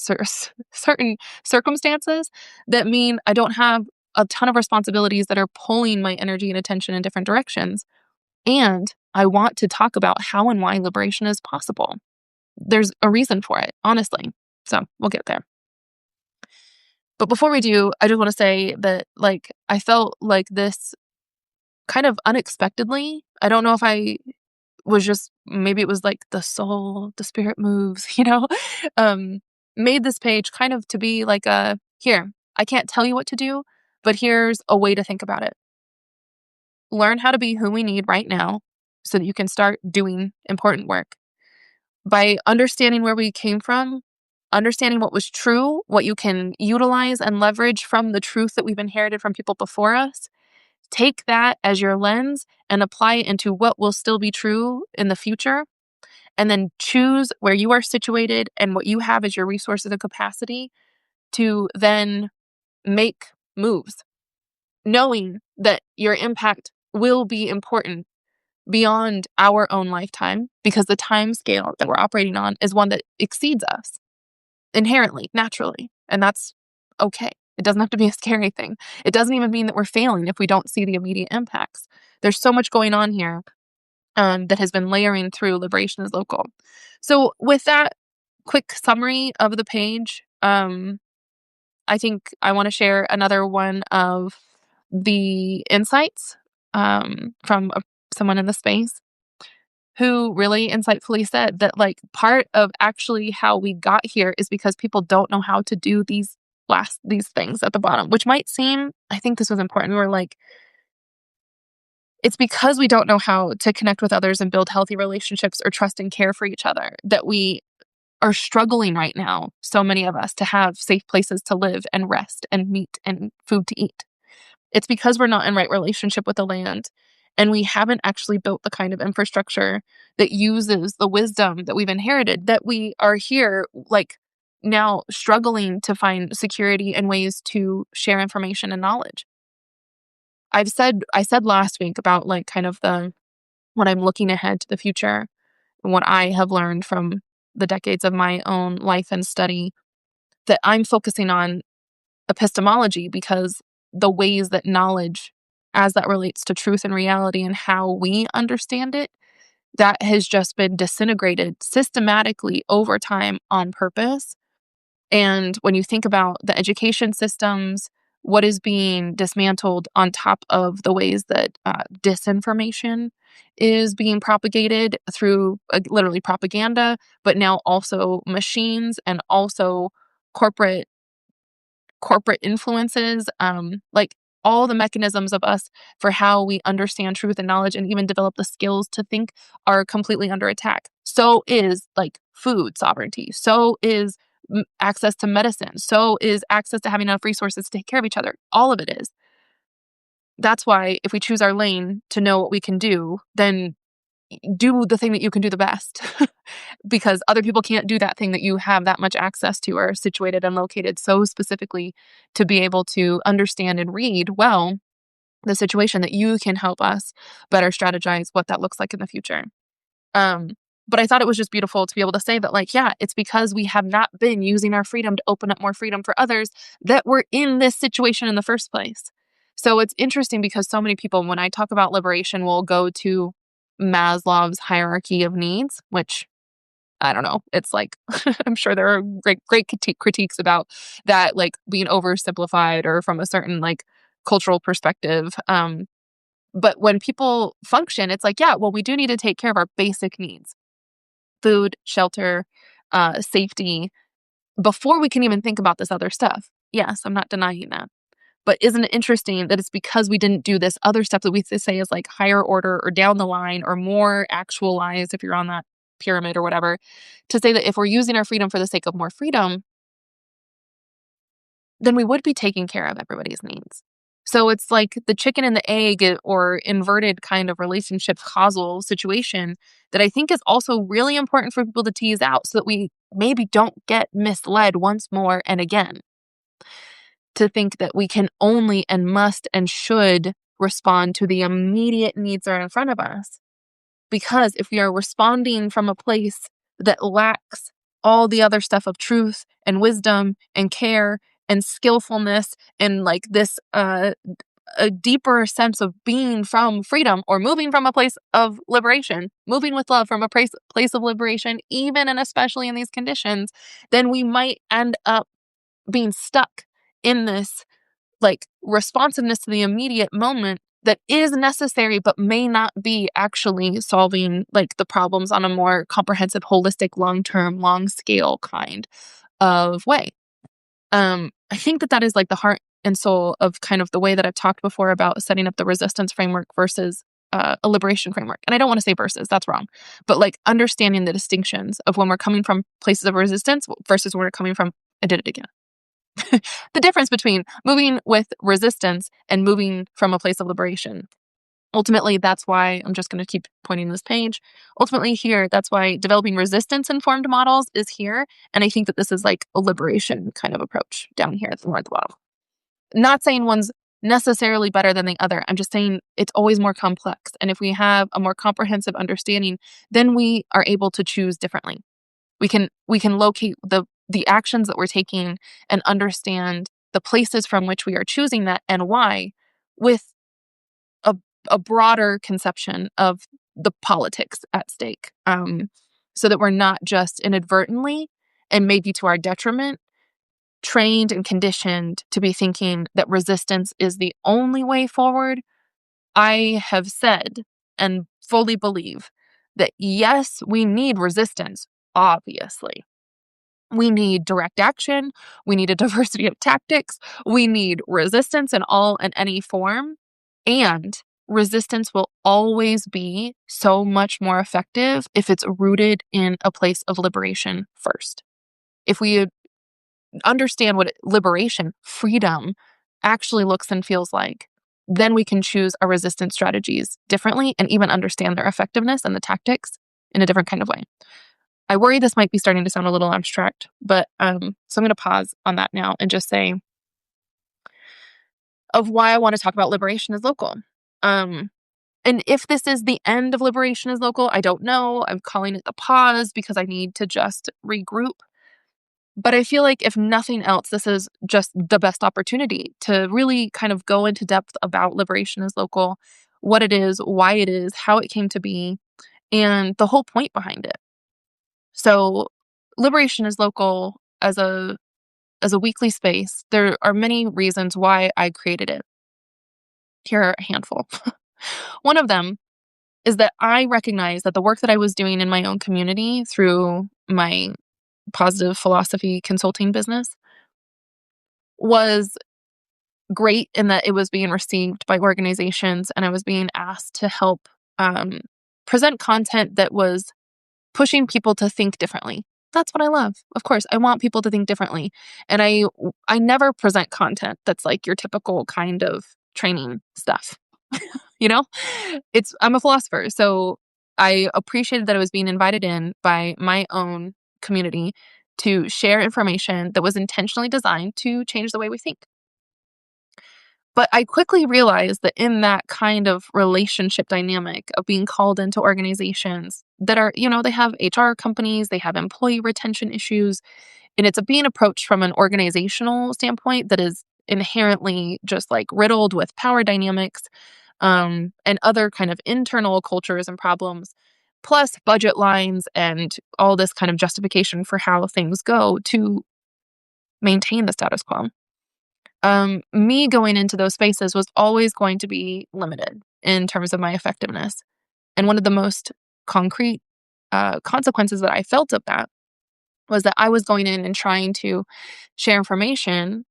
circumstances that mean I don't have a ton of responsibilities that are pulling my energy and attention in different directions. And I want to talk about how and why liberation is possible. There's a reason for it, honestly. So we'll get there. But before we do, I just want to say that, like, I felt like this kind of unexpectedly. I don't know if I was just, maybe it was like the soul, the spirit moves, made this page kind of to be like here, I can't tell you what to do, but here's a way to think about it. Learn how to be who we need right now so that you can start doing important work. By understanding where we came from, understanding what was true, what you can utilize and leverage from the truth that we've inherited from people before us, take that as your lens and apply it into what will still be true in the future. And then choose where you are situated and what you have as your resources and capacity to then make moves, knowing that your impact will be important beyond our own lifetime because the time scale that we're operating on is one that exceeds us inherently, naturally. And that's okay. It doesn't have to be a scary thing. It doesn't even mean that we're failing if we don't see the immediate impacts. There's so much going on here that has been layering through Liberation is Local. So with that quick summary of the page, I think I want to share another one of the insights from someone in the space who really insightfully said that, like, part of actually how we got here is because people don't know how to do these things at the bottom, which might seem, I think this was important. We were like, it's because we don't know how to connect with others and build healthy relationships or trust and care for each other that we are struggling right now, so many of us, to have safe places to live and rest and meet and food to eat. It's because we're not in right relationship with the land and we haven't actually built the kind of infrastructure that uses the wisdom that we've inherited, that we are here, like, now struggling to find security and ways to share information and knowledge. I said last week about like kind of the when I'm looking ahead to the future and what I have learned from the decades of my own life and study, that I'm focusing on epistemology because the ways that knowledge, as that relates to truth and reality and how we understand it, that has just been disintegrated systematically over time on purpose. And when you think about the education systems, what is being dismantled on top of the ways that disinformation is being propagated through literally propaganda, but now also machines and also corporate influences, like all the mechanisms of us for how we understand truth and knowledge and even develop the skills to think are completely under attack. So is like food sovereignty. So is access to medicine. So is access to having enough resources to take care of each other. All of it is. That's why if we choose our lane to know what we can do, then do the thing that you can do the best. Because other people can't do that thing that you have that much access to or situated and located so specifically to be able to understand and read well the situation, that you can help us better strategize what that looks like in the future. Um, but I thought it was just beautiful to be able to say that, like, yeah, it's because we have not been using our freedom to open up more freedom for others that we're in this situation in the first place. So it's interesting because so many people, when I talk about liberation, will go to Maslow's hierarchy of needs, which I don't know. It's like, I'm sure there are great critiques about that, like being oversimplified or from a certain like cultural perspective. But when people function, it's like, yeah, well, we do need to take care of our basic needs: food, shelter, safety, before we can even think about this other stuff. Yes, I'm not denying that. But isn't it interesting that it's because we didn't do this other stuff that we say is like higher order or down the line or more actualized, if you're on that pyramid or whatever, to say that if we're using our freedom for the sake of more freedom, then we would be taking care of everybody's needs. So it's like the chicken and the egg or inverted kind of relationship causal situation that I think is also really important for people to tease out so that we maybe don't get misled once more and again, to think that we can only and must and should respond to the immediate needs that are in front of us. Because if we are responding from a place that lacks all the other stuff of truth and wisdom and care and skillfulness and like this a deeper sense of being from freedom or moving from a place of liberation, moving with love from a place of liberation, even and especially in these conditions, then we might end up being stuck in this like responsiveness to the immediate moment that is necessary but may not be actually solving like the problems on a more comprehensive, holistic, long-term, long scale kind of way. I think that is like the heart and soul of kind of the way that I've talked before about setting up the resistance framework versus a liberation framework. And I don't want to say versus, that's wrong. But like understanding the distinctions of when we're coming from places of resistance versus when we're coming from, I did it again. The difference between moving with resistance and moving from a place of liberation. Ultimately, that's why I'm just going to keep pointing this page. Ultimately, here, that's why developing resistance informed models is here. And I think that this is like a liberation kind of approach down here at the bottom. Not saying one's necessarily better than the other. I'm just saying it's always more complex. And if we have a more comprehensive understanding, then we are able to choose differently. We can locate the actions that we're taking and understand the places from which we are choosing that and why, with a broader conception of the politics at stake, so that we're not just inadvertently and maybe to our detriment trained and conditioned to be thinking that resistance is the only way forward. I have said and fully believe that yes, we need resistance, obviously. We need direct action. We need a diversity of tactics. We need resistance in all and any form. And resistance will always be so much more effective if it's rooted in a place of liberation first. If we understand what liberation, freedom, actually looks and feels like, then we can choose our resistance strategies differently and even understand their effectiveness and the tactics in a different kind of way. I worry this might be starting to sound a little abstract, but so I'm going to pause on that now and just say of why I want to talk about liberation as local. Um, and if this is the end of liberation as local, I don't know. I'm calling it the pause because I need to just regroup. But I feel like if nothing else, this is just the best opportunity to really kind of go into depth about liberation as local, what it is, why it is, how it came to be, and the whole point behind it. So, liberation is local as a weekly space. There are many reasons why I created it. Here are a handful. One of them is that I recognize that the work that I was doing in my own community through my positive philosophy consulting business was great in that it was being received by organizations and I was being asked to help um, present content that was pushing people to think differently. That's what I love. Of course, I want people to think differently. And I never present content that's like your typical kind of training stuff. You know? I'm a philosopher, so I appreciated that I was being invited in by my own community to share information that was intentionally designed to change the way we think. But I quickly realized that in that kind of relationship dynamic of being called into organizations that are, they have HR companies, they have employee retention issues, and it's being approached from an organizational standpoint that is inherently just like riddled with power dynamics and other kind of internal cultures and problems, plus budget lines and all this kind of justification for how things go to maintain the status quo. Me going into those spaces was always going to be limited in terms of my effectiveness. And one of the most concrete consequences that I felt of that was that I was going in and trying to share information,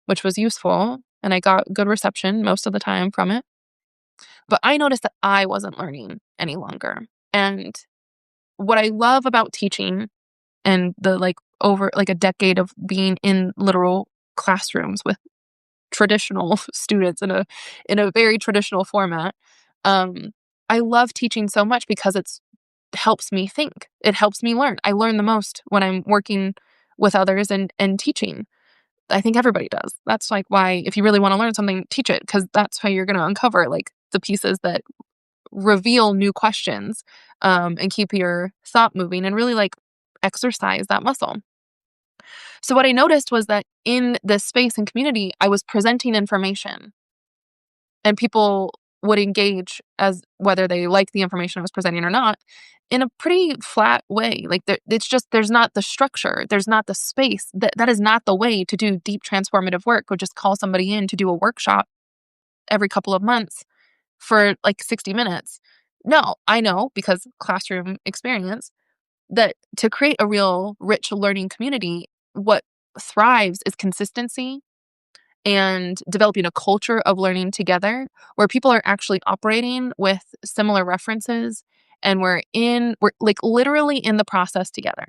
which was useful, and I got good reception most of the time from it. But I noticed that I wasn't learning any longer. And what I love about teaching and the over a decade of being in literal classrooms with traditional students in a very traditional format. Um, I love teaching so much because it's helps me think. It helps me learn. I learn the most when I'm working with others and teaching. I think everybody does. That's like why if you really want to learn something, teach it because that's how you're going to uncover like the pieces that reveal new questions and keep your thought moving and really like exercise that muscle. So what I noticed was that in this space and community, I was presenting information and people would engage as whether they like the information I was presenting or not in a pretty flat way. Like it's just, there's not the structure. There's not the space that is not the way to do deep transformative work or just call somebody in to do a workshop every couple of months for like 60 minutes. No, I know because classroom experience that to create a real rich learning community, what thrives is consistency and developing a culture of learning together where people are actually operating with similar references and we're like literally in the process together.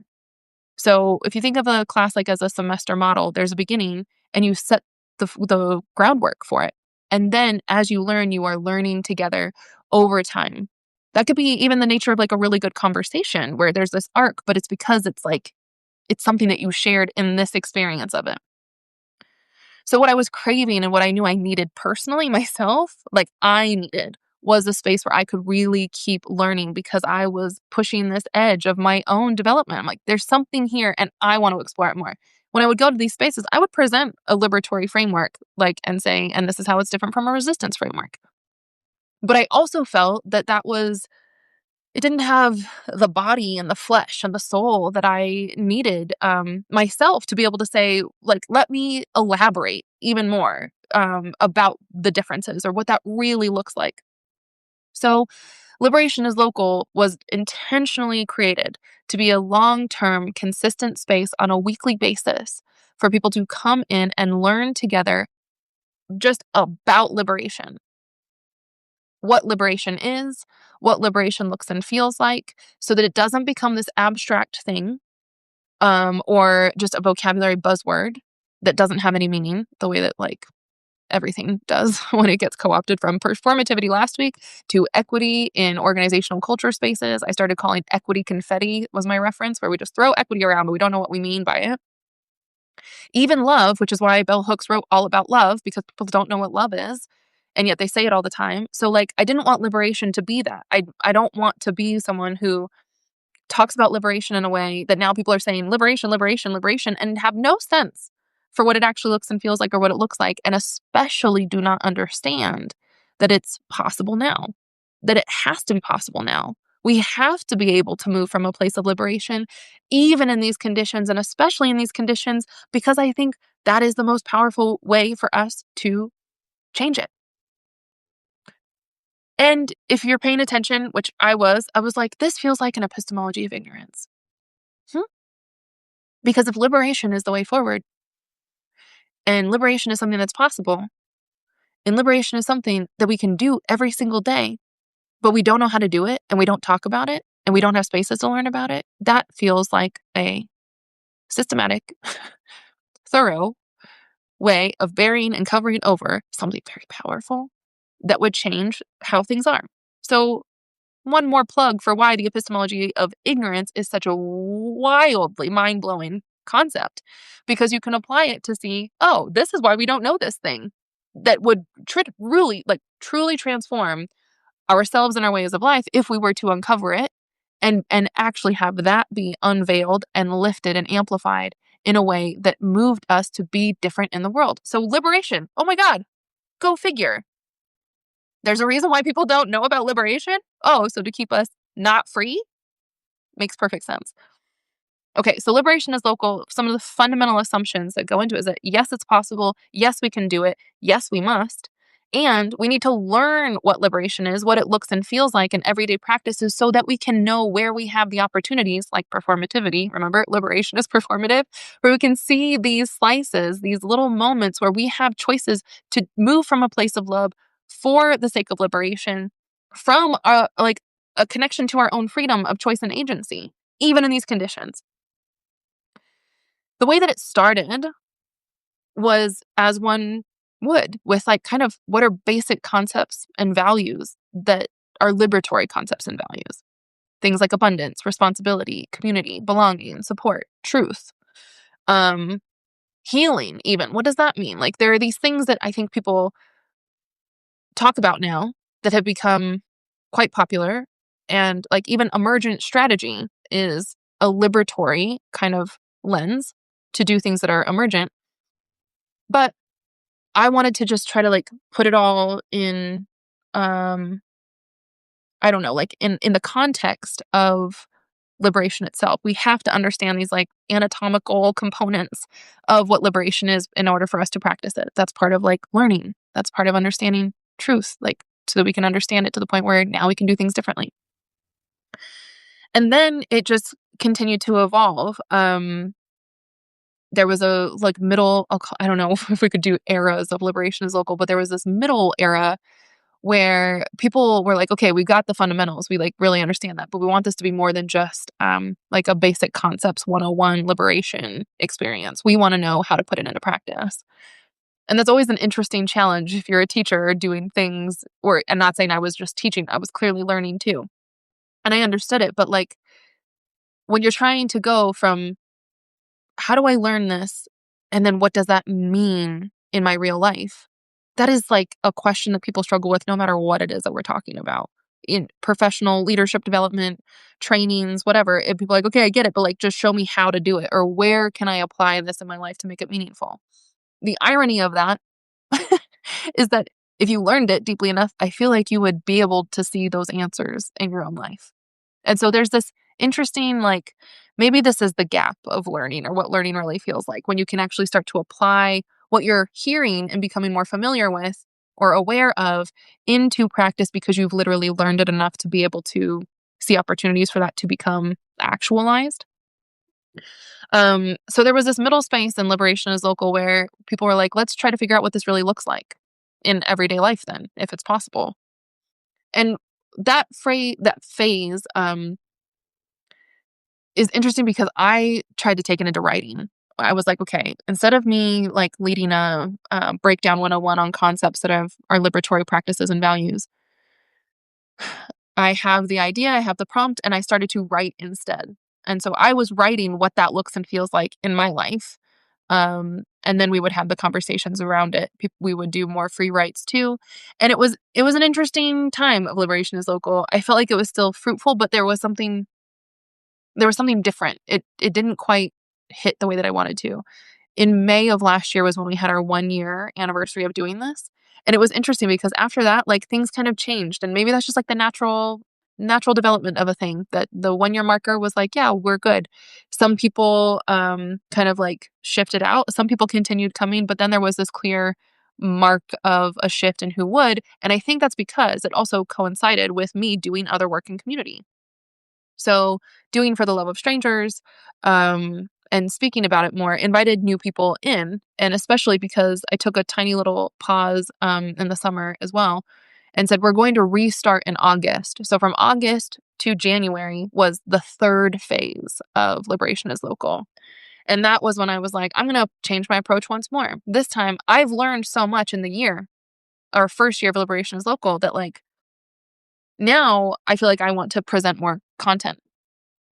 So if you think of a class like as a semester model, there's a beginning and you set the groundwork for it. And then as you learn, you are learning together over time. That could be even the nature of like a really good conversation where there's this arc, but it's because it's something that you shared in this experience of it. So what I was craving and what I knew I needed personally myself, like I needed, was a space where I could really keep learning because I was pushing this edge of my own development. I'm like, there's something here and I want to explore it more. When I would go to these spaces, I would present a liberatory framework, and say, and this is how it's different from a resistance framework. But I also felt that it didn't have the body and the flesh and the soul that I needed myself to be able to say, like, let me elaborate even more about the differences or what that really looks like. So, Liberation is Local was intentionally created to be a long-term, consistent space on a weekly basis for people to come in and learn together just about liberation. What liberation is, what liberation looks and feels like, so that it doesn't become this abstract thing or just a vocabulary buzzword that doesn't have any meaning, the way that like everything does when it gets co-opted, from performativity last week to equity in organizational culture spaces. I started calling equity confetti was my reference, where we just throw equity around, but we don't know what we mean by it. Even love, which is why Bell Hooks wrote all about love, because people don't know what love is, and yet they say it all the time. So like, I didn't want liberation to be that. I don't want to be someone who talks about liberation in a way that now people are saying liberation, liberation, liberation, and have no sense for what it actually looks and feels like, or what it looks like, and especially do not understand that it's possible now, that it has to be possible now. We have to be able to move from a place of liberation, even in these conditions, and especially in these conditions, because I think that is the most powerful way for us to change it. And if you're paying attention, which I was like, this feels like an epistemology of ignorance. Hmm? Because if liberation is the way forward, and liberation is something that's possible, and liberation is something that we can do every single day, but we don't know how to do it, and we don't talk about it, and we don't have spaces to learn about it, that feels like a systematic, thorough way of burying and covering over something very powerful that would change how things are. So, one more plug for why the epistemology of ignorance is such a wildly mind-blowing concept, because you can apply it to see, oh, this is why we don't know this thing that would truly transform ourselves and our ways of life if we were to uncover it and actually have that be unveiled and lifted and amplified in a way that moved us to be different in the world. So liberation, oh my God, go figure. There's a reason why people don't know about liberation. Oh, so to keep us not free? Makes perfect sense. Okay, so liberation is local. Some of the fundamental assumptions that go into it is that yes, it's possible. Yes, we can do it. Yes, we must. And we need to learn what liberation is, what it looks and feels like in everyday practices, so that we can know where we have the opportunities, like performativity. Remember, liberation is performative, where we can see these slices, these little moments where we have choices to move from a place of love for the sake of liberation, from a connection to our own freedom of choice and agency, even in these conditions. The way that it started was as one would, with like kind of what are basic concepts and values that are liberatory concepts and values. Things like abundance, responsibility, community, belonging, support, truth, um, healing, even. What does that mean? Like, there are these things that I think people talk about now that have become quite popular. And like, even emergent strategy is a liberatory kind of lens to do things that are emergent. But I wanted to just try to like put it all in, um, I don't know, like in the context of liberation itself. We have to understand these like anatomical components of what liberation is in order for us to practice it. That's part of like learning. That's part of understanding truth, like so that we can understand it to the point where now we can do things differently. And then it just continued to evolve. There was a like middle, I don't know if we could do eras of liberation as local, but there was this middle era where people were like, okay, we got the fundamentals. We like really understand that, but we want this to be more than just like a basic concepts 101 liberation experience. We want to know how to put it into practice. And that's always an interesting challenge if you're a teacher doing things, or I'm not saying I was just teaching, I was clearly learning too. And I understood it, but like when you're trying to go from how do I learn this? And then what does that mean in my real life? That is like a question that people struggle with no matter what it is that we're talking about. In professional leadership development, trainings, whatever. If people are like, okay, I get it, but like just show me how to do it, or where can I apply this in my life to make it meaningful? The irony of that is that if you learned it deeply enough, I feel like you would be able to see those answers in your own life. And so there's this interesting, like, maybe this is the gap of learning, or what learning really feels like, when you can actually start to apply what you're hearing and becoming more familiar with or aware of into practice, because you've literally learned it enough to be able to see opportunities for that to become actualized. So there was this middle space in liberation is local where people were like, let's try to figure out what this really looks like in everyday life then, if it's possible. And that phase is interesting because I tried to take it into writing I was like, okay, instead of me like leading a breakdown 101 on concepts that are liberatory practices and values, I have the idea, I have the prompt, and I started to write instead. And so I was writing what that looks and feels like in my life. And then we would have the conversations around it. We would do more free writes too. And it was an interesting time of Liberation is Local. I felt like it was still fruitful, but there was something different. It didn't quite hit the way that I wanted to. In May of last year was when we had our 1-year anniversary of doing this. And it was interesting because after that, like, things kind of changed, and maybe that's just like the natural development of a thing, that the 1-year marker was like, yeah, we're good. Some people kind of like shifted out. Some people continued coming, but then there was this clear mark of a shift in who would. And I think that's because it also coincided with me doing other work in community. So, doing For the Love of Strangers, and speaking about it more, invited new people in, and especially because I took a tiny little pause, in the summer as well, and said, "We're going to restart in August." So from August to January was the 3rd phase of Liberation is Local, and that was when I was like, "I'm gonna change my approach once more." This time, I've learned so much in the year, our 1st year of Liberation is Local, that, like, now I feel like I want to present more content.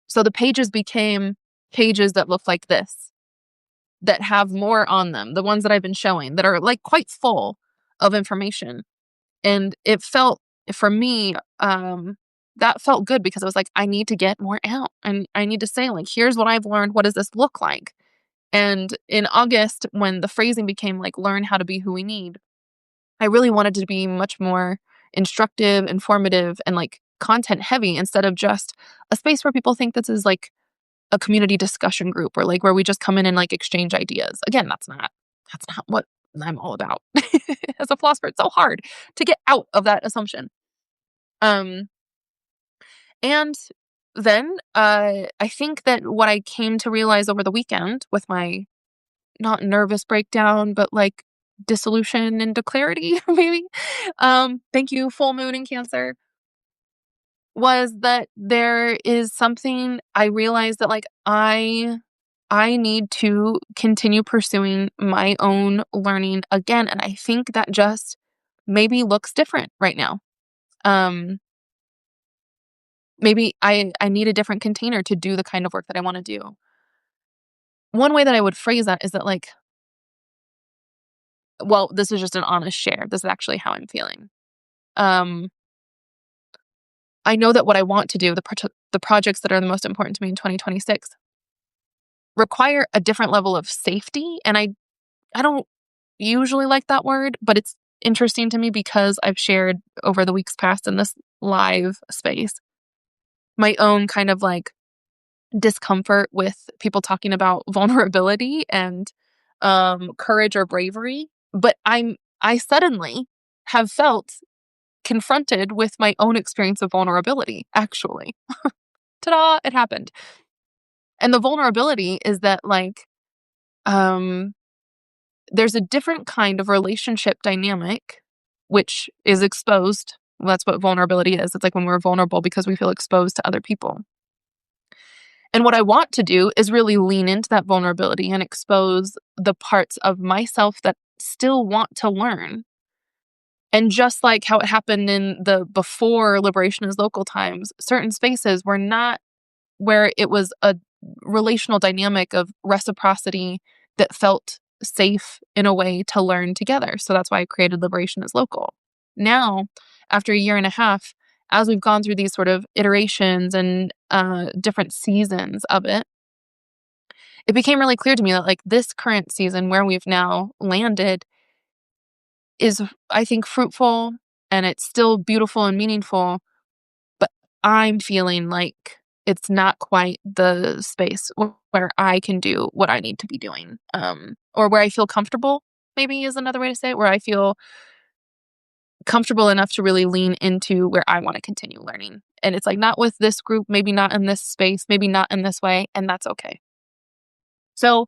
So the pages became pages that look like this, that have more on them, the ones that I've been showing, that are, like, quite full of information. And it felt, for me, that felt good because I was like, I need to get more out, and I need to say, like, here's what I've learned. What does this look like? And in August, when the phrasing became like, learn how to be who we need, I really wanted to be much more instructive, informative, and like content heavy, instead of just a space where people think this is like a community discussion group, or like where we just come in and like exchange ideas. Again, that's not what I'm all about. As a philosopher, it's so hard to get out of that assumption. Um, and then I think that what I came to realize over the weekend with my not nervous breakdown, but like dissolution into clarity, maybe. Thank you, full moon in Cancer, was that there is something I realized that, like, I need to continue pursuing my own learning again, and I think that just maybe looks different right now. Um, Maybe I need a different container to do the kind of work that I wanna do. One way that I would phrase that is that, like, well, this is just an honest share. This is actually how I'm feeling. Um, I know that what I want to do, the projects that are the most important to me in 2026, require a different level of safety, and I don't usually like that word, but it's interesting to me because I've shared over the weeks past in this live space my own kind of like discomfort with people talking about vulnerability and courage or bravery. But I suddenly have felt confronted with my own experience of vulnerability, actually. Ta-da, it happened. And the vulnerability is that, like, um there's a different kind of relationship dynamic which is exposed. Well, that's what vulnerability is. It's like when we're vulnerable because we feel exposed to other people. And what I want to do is really lean into that vulnerability and expose the parts of myself that still want to learn. And just like how it happened in the before Liberation is Local times, certain spaces were not where it was a relational dynamic of reciprocity that felt safe in a way to learn together. So that's why I created Liberation is Local. Now, after a year and a half, as we've gone through these sort of iterations and different seasons of it, it became really clear to me that, like, this current season where we've now landed is, I think, fruitful, and it's still beautiful and meaningful, but I'm feeling like it's not quite the space where I can do what I need to be doing, or where I feel comfortable, maybe is another way to say it, where I feel comfortable enough to really lean into where I want to continue learning. And it's like, not with this group, maybe not in this space, maybe not in this way, and that's okay. So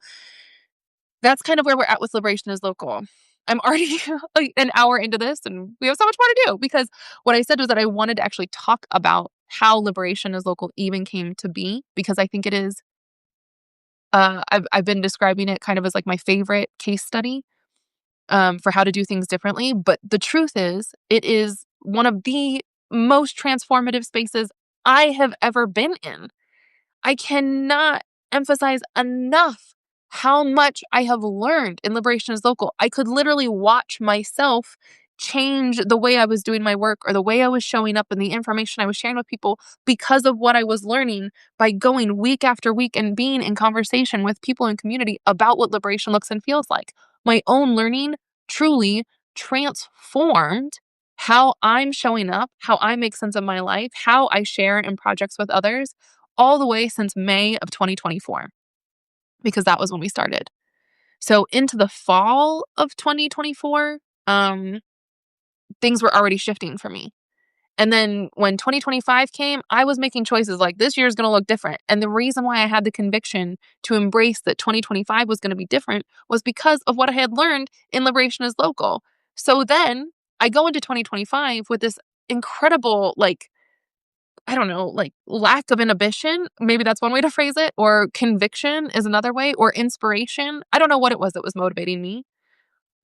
that's kind of where we're at with Liberation is Local. I'm already like an hour into this, and we have so much more to do, because what I said was that I wanted to actually talk about how Liberation is Local even came to be, because I think it is I've been describing it kind of as like my favorite case study for how to do things differently. But the truth is, it is one of the most transformative spaces I have ever been in. I cannot emphasize enough how much I have learned in Liberation is Local. I could literally watch myself change the way I was doing my work or the way I was showing up and the information I was sharing with people because of what I was learning by going week after week and being in conversation with people in community about what liberation looks and feels like. My own learning truly transformed how I'm showing up, how I make sense of my life, how I share in projects with others, all the way since May of 2024, because that was when we started. So into the fall of 2024, things were already shifting for me. And then when 2025 came, I was making choices like this year is going to look different. And the reason why I had the conviction to embrace that 2025 was going to be different was because of what I had learned in Liberation is Local. So then I go into 2025 with this incredible, like, I don't know, like lack of inhibition. Maybe that's one way to phrase it, or conviction is another way, or inspiration. I don't know what it was that was motivating me.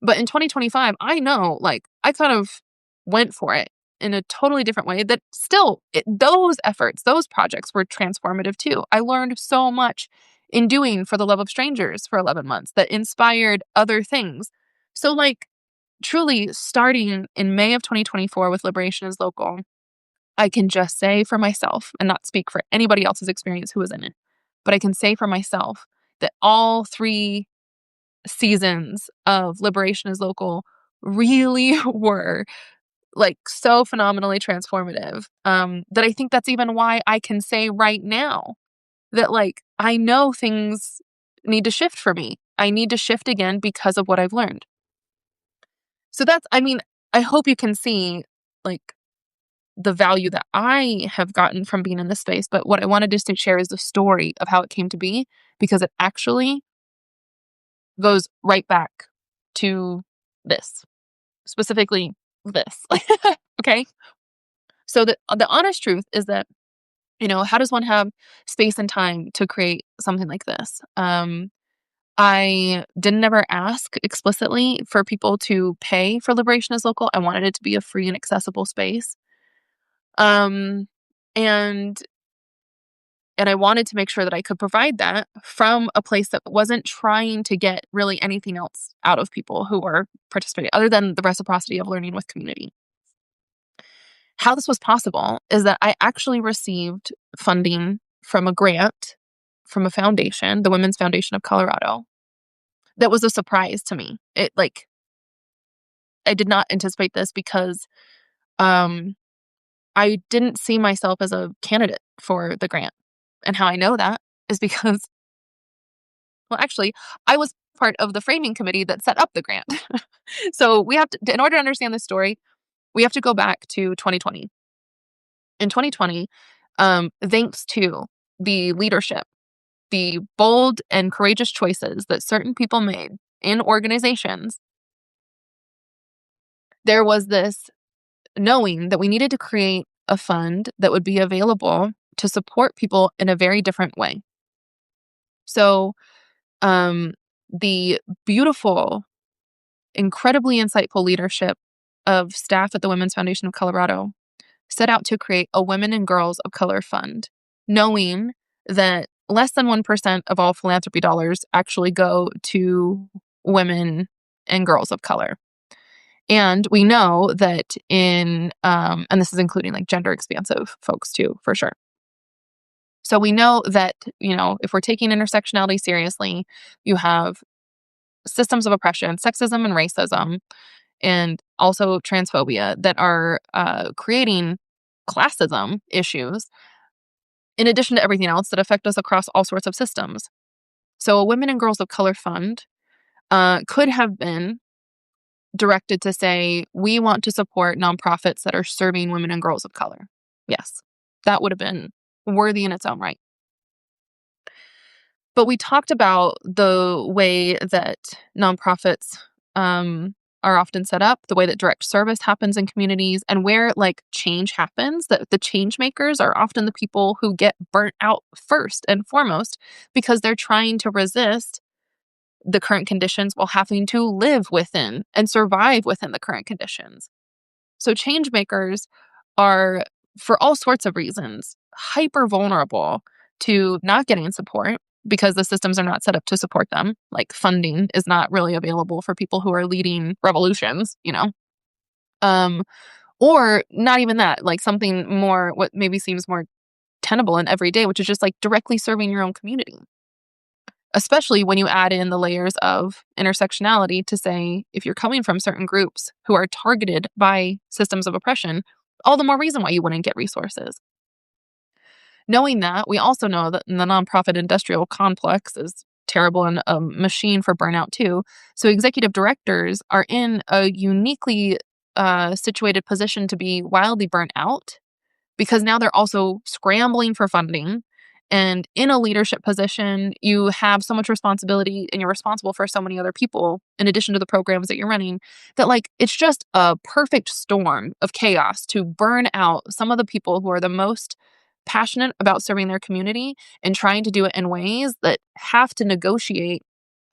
But in 2025, I know, like, I kind of went for it in a totally different way that still, those efforts, those projects were transformative too. I learned so much in doing For the Love of Strangers for 11 months that inspired other things. So, like, truly starting in May of 2024 with Liberation is Local, I can just say for myself and not speak for anybody else's experience who was in it, but I can say for myself that all 3 seasons of Liberation is Local really were like so phenomenally transformative, that I think that's even why I can say right now that, like, I know things need to shift for me. I need to shift again because of what I've learned. So that's, I mean, I hope you can see, like, the value that I have gotten from being in this space. But what I wanted just to share is the story of how it came to be, because it actually goes right back to this, specifically this. Okay. So the honest truth is that, how does one have space and time to create something like this? I didn't ever ask explicitly for people to pay for Liberation is Local. I wanted it to be a free and accessible space. Um, and and I wanted to make sure that I could provide that from a place that wasn't trying to get really anything else out of people who were participating other than the reciprocity of learning with community. How this was possible is that I actually received funding from a grant from a foundation, the Women's Foundation of Colorado, that was a surprise to me. I did not anticipate this because um, I didn't see myself as a candidate for the grant. And how I know that is because, well, actually, I was part of the framing committee that set up the grant. So we have to, in order to understand this story, we have to go back to 2020. In 2020, thanks to the leadership, the bold and courageous choices that certain people made in organizations, there was this knowing that we needed to create a fund that would be available to support people in a very different way. So, the beautiful, incredibly insightful leadership of staff at the Women's Foundation of Colorado set out to create a Women and Girls of Color Fund, knowing that less than 1% of all philanthropy dollars actually go to women and girls of color. And we know that and this is including like gender expansive folks too, for sure. So we know that, if we're taking intersectionality seriously, you have systems of oppression, sexism and racism, and also transphobia that are creating classism issues in addition to everything else that affect us across all sorts of systems. So a Women and Girls of Color Fund could have been directed to say, we want to support nonprofits that are serving women and girls of color. Yes, that would have been worthy in its own right. But we talked about the way that nonprofits are often set up, the way that direct service happens in communities, and where like change happens, that the change makers are often the people who get burnt out first and foremost because they're trying to resist the current conditions while having to live within and survive within the current conditions. So change makers are, for all sorts of reasons, hyper vulnerable to not getting support because the systems are not set up to support them. Like funding is not really available for people who are leading revolutions, Um, or not even that, like something more, what maybe seems more tenable and everyday, which is just like directly serving your own community. Especially when you add in the layers of intersectionality to say, if you're coming from certain groups who are targeted by systems of oppression, all the more reason why you wouldn't get resources. Knowing that, we also know that the nonprofit industrial complex is terrible and a machine for burnout too. So executive directors are in a uniquely situated position to be wildly burnt out because now they're also scrambling for funding. And in a leadership position, you have so much responsibility and you're responsible for so many other people in addition to the programs that you're running that, like, it's just a perfect storm of chaos to burn out some of the people who are the most passionate about serving their community and trying to do it in ways that have to negotiate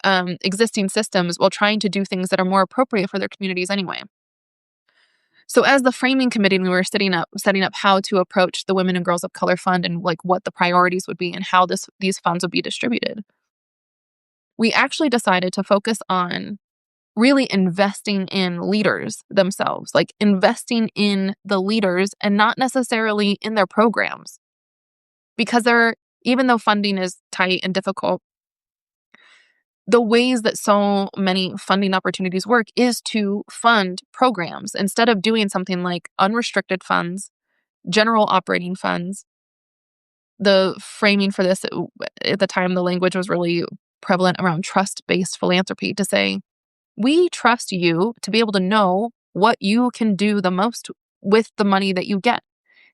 existing systems while trying to do things that are more appropriate for their communities anyway. So as the framing committee, we were setting up how to approach the Women and Girls of Color Fund and like what the priorities would be and how these funds would be distributed. We actually decided to focus on really investing in leaders themselves, like investing in the leaders and not necessarily in their programs. Because even though funding is tight and difficult, the ways that so many funding opportunities work is to fund programs instead of doing something like unrestricted funds, general operating funds. The framing for this at the time, the language was really prevalent around trust-based philanthropy to say, we trust you to be able to know what you can do the most with the money that you get.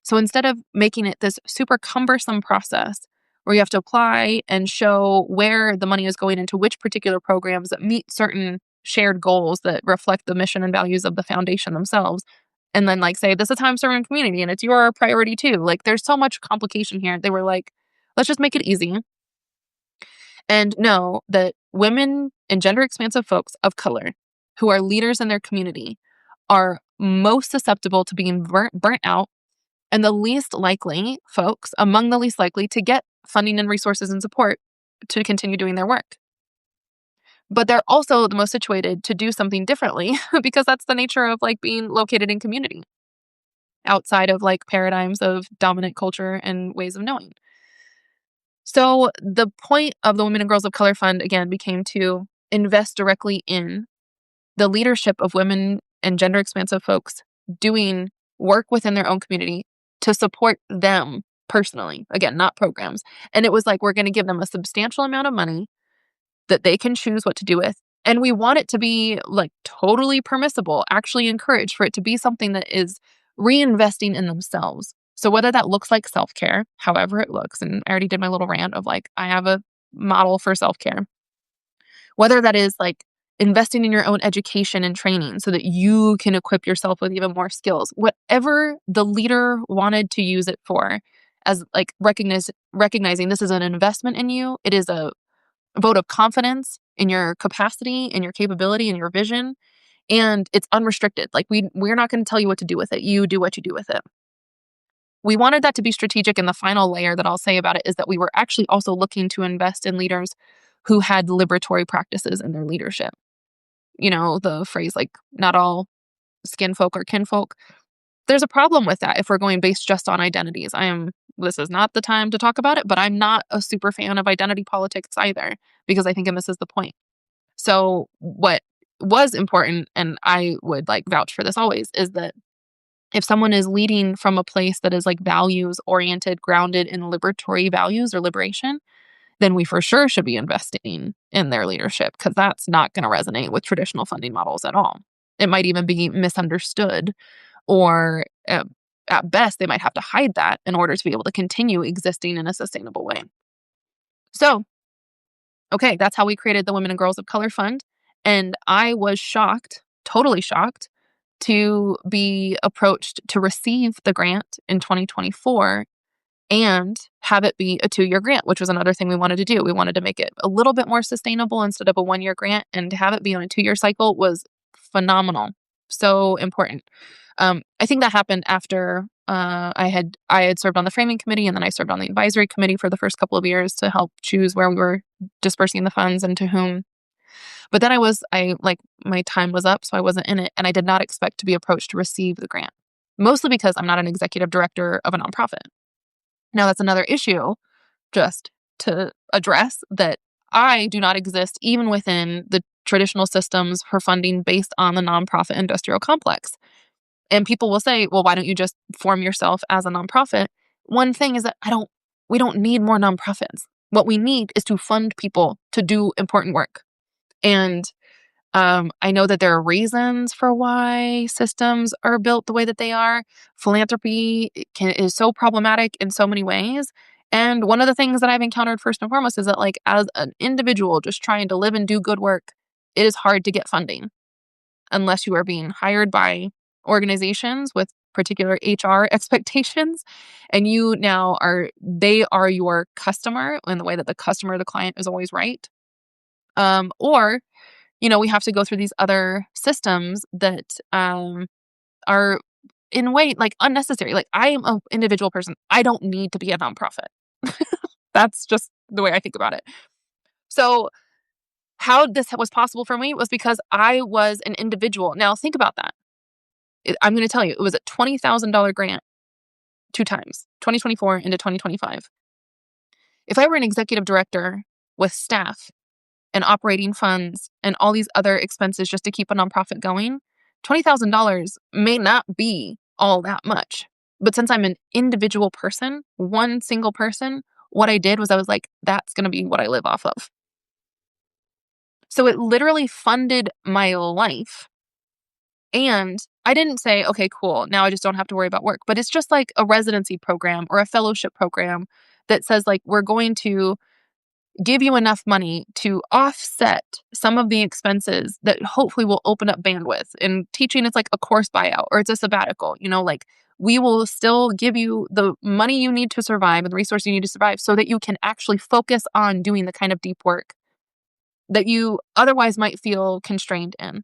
So instead of making it this super cumbersome process where you have to apply and show where the money is going into which particular programs that meet certain shared goals that reflect the mission and values of the foundation themselves, and then like say, this is how I'm serving community and it's your priority too. Like there's so much complication here. They were like, let's just make it easy and know that women and gender expansive folks of color who are leaders in their community are most susceptible to being burnt out and the least likely folks among the least likely to get funding and resources and support to continue doing their work. But they're also the most situated to do something differently because that's the nature of like being located in community outside of like paradigms of dominant culture and ways of knowing. So the point of the Women and Girls of Color Fund again became to invest directly in the leadership of women and gender expansive folks doing work within their own community to support them personally. Again, not programs. And it was like, we're going to give them a substantial amount of money that they can choose what to do with. And we want it to be like totally permissible, actually encouraged for it to be something that is reinvesting in themselves. So whether that looks like self-care, however it looks, and I already did my little rant of like, I have a model for self-care, whether that is like investing in your own education and training so that you can equip yourself with even more skills, whatever the leader wanted to use it for, as like recognizing this is an investment in you. It is a vote of confidence in your capacity, in your capability, in your vision, and it's unrestricted. Like we're not going to tell you what to do with it. You do what you do with it. We wanted that to be strategic, and the final layer that I'll say about it is that we were actually also looking to invest in leaders who had liberatory practices in their leadership. You know, the phrase like, not all skin folk are kinfolk. There's a problem with that if we're going based just on identities. This is not the time to talk about it, but I'm not a super fan of identity politics either, because I think it misses the point. So what was important, and I would like vouch for this always, is that if someone is leading from a place that is like values oriented, grounded in liberatory values or liberation, then we for sure should be investing in their leadership, because that's not going to resonate with traditional funding models at all. It might even be misunderstood, or at best, they might have to hide that in order to be able to continue existing in a sustainable way. So, okay, that's how we created the Women and Girls of Color Fund. And I was shocked totally shocked to be approached to receive the grant in 2024 and have it be a 2-year grant, which was another thing we wanted to do. We wanted to make it a little bit more sustainable instead of a 1-year grant, and to have it be on a 2-year cycle was phenomenal. So important. I think that happened after I had served on the framing committee, and then I served on the advisory committee for the first couple of years to help choose where we were dispersing the funds and to whom. But then my time was up, so I wasn't in it, and I did not expect to be approached to receive the grant, mostly because I'm not an executive director of a nonprofit. Now, that's another issue, just to address, that I do not exist even within the traditional systems for funding based on the nonprofit industrial complex. And people will say, well, why don't you just form yourself as a nonprofit? One thing is that we don't need more nonprofits. What we need is to fund people to do important work. And I know that there are reasons for why systems are built the way that they are. Philanthropy is so problematic in so many ways. And one of the things that I've encountered first and foremost is that, like, as an individual just trying to live and do good work, it is hard to get funding unless you are being hired by organizations with particular HR expectations. And they are your customer in the way that the customer, the client, is always right. Or we have to go through these other systems that are in a way like unnecessary. Like, I am an individual person. I don't need to be a nonprofit. That's just the way I think about it. So how this was possible for me was because I was an individual. Now think about that. I'm going to tell you, it was a $20,000 grant 2 times, 2024 into 2025. If I were an executive director with staff and operating funds and all these other expenses just to keep a nonprofit going, $20,000 may not be all that much. But since I'm an individual person, one single person, what I did was I was like, that's going to be what I live off of. So it literally funded my life. And I didn't say, okay, cool, now I just don't have to worry about work. But it's just like a residency program or a fellowship program that says, like, we're going to give you enough money to offset some of the expenses that hopefully will open up bandwidth. And teaching, it's like a course buyout or it's a sabbatical. Like, we will still give you the money you need to survive and the resources you need to survive so that you can actually focus on doing the kind of deep work that you otherwise might feel constrained in.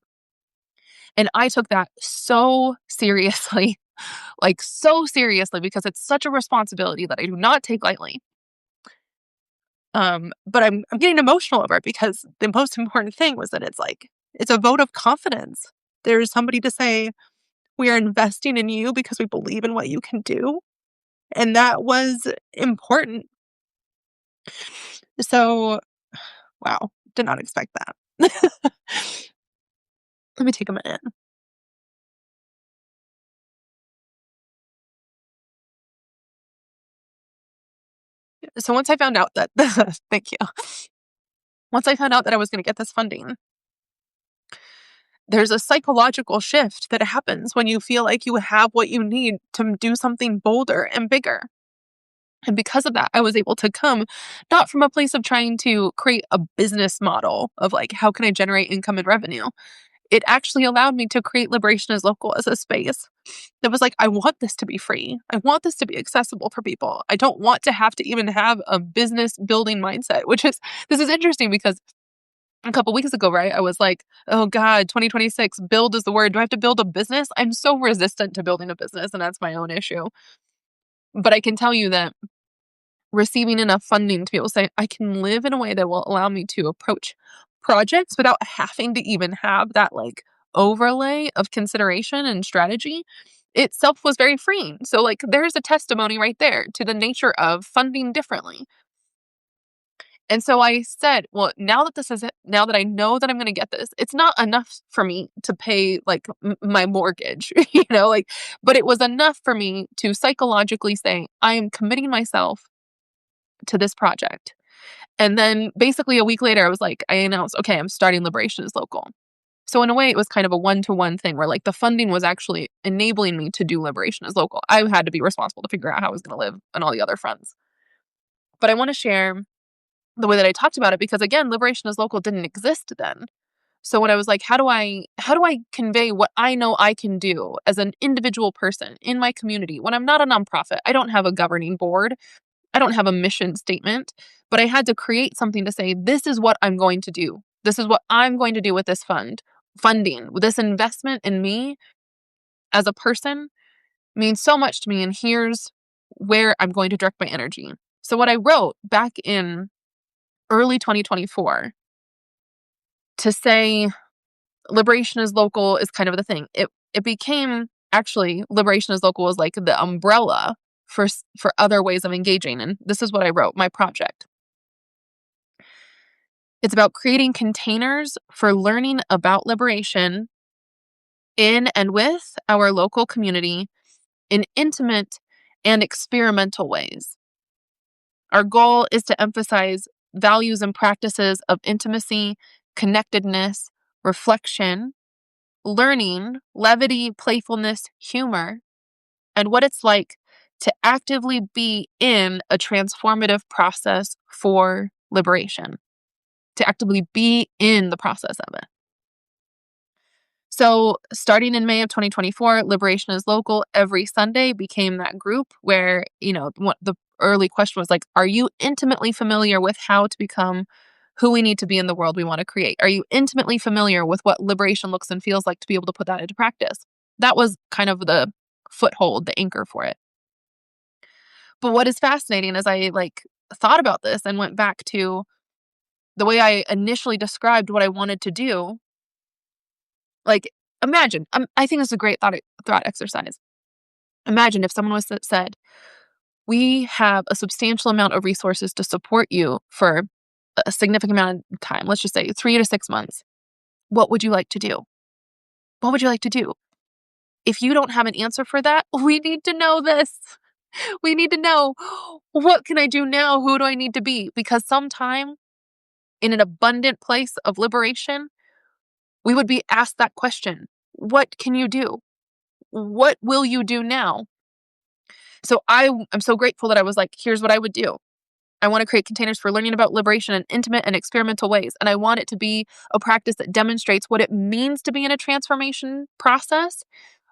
And I took that so seriously, like so seriously, because it's such a responsibility that I do not take lightly. But I'm getting emotional over it because the most important thing was that it's a vote of confidence. There's somebody to say, we are investing in you because we believe in what you can do. And that was important. So, wow, did not expect that. Let me take a minute. So once I found out that, thank you. Once I found out that I was going to get this funding, there's a psychological shift that happens when you feel like you have what you need to do something bolder and bigger. And because of that, I was able to come not from a place of trying to create a business model of like, how can I generate income and revenue? It actually allowed me to create Liberation is Local as a space that was like, I want this to be free. I want this to be accessible for people. I don't want to have to even have a business building mindset, this is interesting because a couple weeks ago, right, I was like, oh God, 2026, build is the word. Do I have to build a business? I'm so resistant to building a business, and that's my own issue. But I can tell you that receiving enough funding to be able to say, I can live in a way that will allow me to approach projects without having to even have that like overlay of consideration and strategy itself was very freeing. So like, there's a testimony right there to the nature of funding differently. And so I said, well, now that this is it, now that I know that I'm going to get this, it's not enough for me to pay like my mortgage, but it was enough for me to psychologically say, I am committing myself to this project. And then basically a week later, I announced, okay, I'm starting Liberation is Local. So in a way, it was kind of a one-to-one thing where like the funding was actually enabling me to do Liberation is Local. I had to be responsible to figure out how I was going to live on all the other fronts. But I want to share the way that I talked about it because, again, Liberation is Local didn't exist then. So when I was like, how do I convey what I know I can do as an individual person in my community when I'm not a nonprofit? I don't have a governing board. I don't have a mission statement, but I had to create something to say, this is what I'm going to do. This is what I'm going to do with this funding, with this investment in me as a person means so much to me. And here's where I'm going to direct my energy. So what I wrote back in early 2024 to say liberation is local is kind of the thing. It became actually liberation is local was like the umbrella for other ways of engaging. And this is what I wrote, my project. It's about creating containers for learning about liberation in and with our local community in intimate and experimental ways. Our goal is to emphasize values and practices of intimacy, connectedness, reflection, learning, levity, playfulness, humor, and what it's like to actively be in a transformative process for liberation, to actively be in the process of it. So, starting in May of 2024, Liberation is Local every Sunday became that group where, what the early question was like, are you intimately familiar with how to become who we need to be in the world we want to create? Are you intimately familiar with what liberation looks and feels like to be able to put that into practice? That was kind of the foothold, the anchor for it. But what is fascinating as I thought about this and went back to the way I initially described what I wanted to do, like imagine, I think this is a great thought exercise. Imagine if someone was said, we have a substantial amount of resources to support you for a significant amount of time. Let's just say 3 to 6 months. What would you like to do? What would you like to do? If you don't have an answer for that, we need to know this. We need to know, what can I do now? Who do I need to be? Because sometime in an abundant place of liberation, we would be asked that question. What can you do? What will you do now? So I'm so grateful that I was like, here's what I would do. I want to create containers for learning about liberation in intimate and experimental ways. And I want it to be a practice that demonstrates what it means to be in a transformation process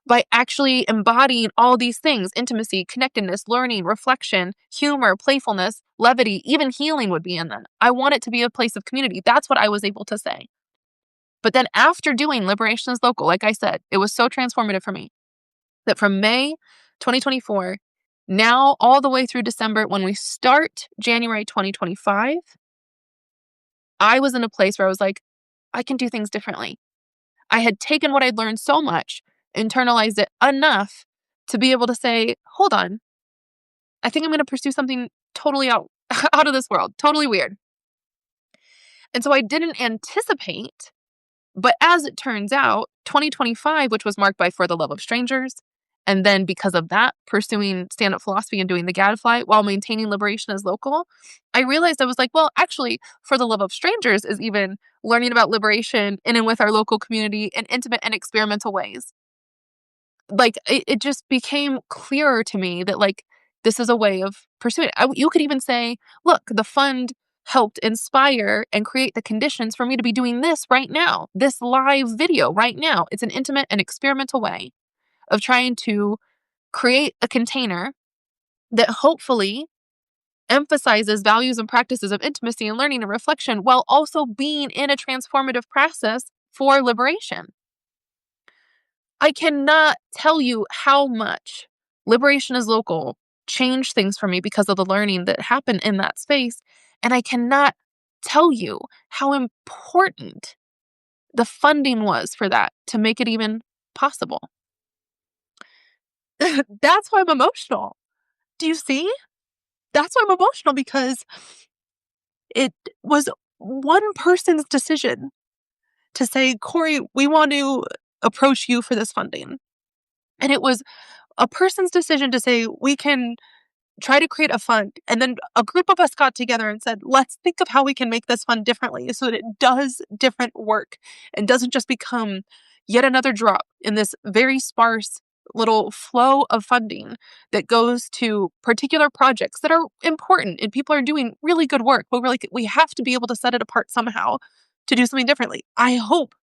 by actually embodying all these things: intimacy, connectedness, learning, reflection, humor, playfulness, levity, even healing would be in that. I want it to be a place of community. That's what I was able to say. But then after doing Liberation is Local, like I said, it was so transformative for me that from May 2024, now all the way through December, when we start January 2025, I was in a place where I was like, I can do things differently. I had taken what I'd learned so much, internalized it enough to be able to say, hold on, I think I'm going to pursue something totally out of this world, totally weird. And so I didn't anticipate, but as it turns out, 2025, which was marked by For the Love of Strangers, and then because of that, pursuing stand-up philosophy and doing the Gadfly while maintaining Liberation as Local, I realized I was like, well, actually, For the Love of Strangers is even learning about liberation in and with our local community in intimate and experimental ways. It just became clearer to me that this is a way of pursuing it. You could even say, look, the fund helped inspire and create the conditions for me to be doing this right now, this live video right now. It's an intimate and experimental way of trying to create a container that hopefully emphasizes values and practices of intimacy and learning and reflection while also being in a transformative process for liberation. I cannot tell you how much Liberation is Local changed things for me because of the learning that happened in that space. And I cannot tell you how important the funding was for that to make it even possible. That's why I'm emotional. Do you see? That's why I'm emotional, because it was one person's decision to say, Cori, we want to approach you for this funding. And it was a person's decision to say, we can try to create a fund. And then a group of us got together and said, let's think of how we can make this fund differently so that it does different work and doesn't just become yet another drop in this very sparse little flow of funding that goes to particular projects that are important and people are doing really good work. But we're like, we have to be able to set it apart somehow to do something differently. I hope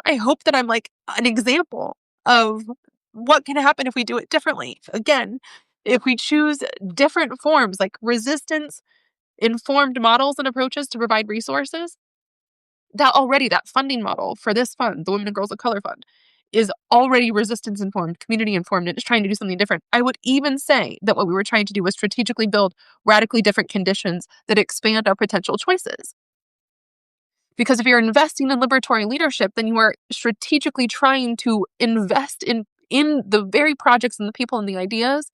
I hope that I'm like an example of what can happen if we do it differently. Again, if we choose different forms like resistance informed models and approaches to provide resources, that funding model for this fund, the Women and Girls of Color Fund, is already resistance informed, community informed, and it's trying to do something different. I would even say that what we were trying to do was strategically build radically different conditions that expand our potential choices. Because if you're investing in liberatory leadership, then you are strategically trying to invest in the very projects and the people and the ideas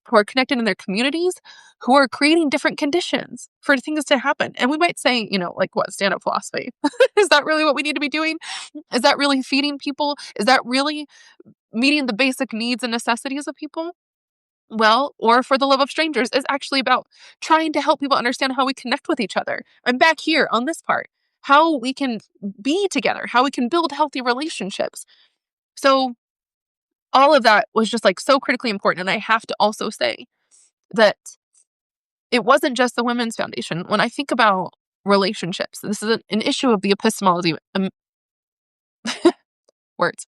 who are connected in their communities, who are creating different conditions for things to happen. And we might say, like what, stand-up philosophy? Is that really what we need to be doing? Is that really feeding people? Is that really meeting the basic needs and necessities of people? Well, or for the love of strangers is actually about trying to help people understand how we connect with each other. I'm back here on this part, how we can be together, how we can build healthy relationships. So all of that was just like so critically important. And I have to also say that it wasn't just the Women's Foundation. When I think about relationships, this is an issue of the epistemology words.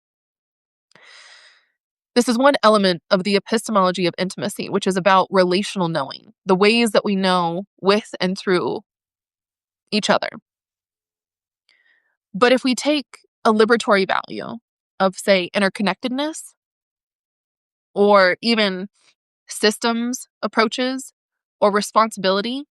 This is one element of the epistemology of intimacy, which is about relational knowing, the ways that we know with and through each other. But if we take a liberatory value of, say, interconnectedness or even systems approaches or responsibility,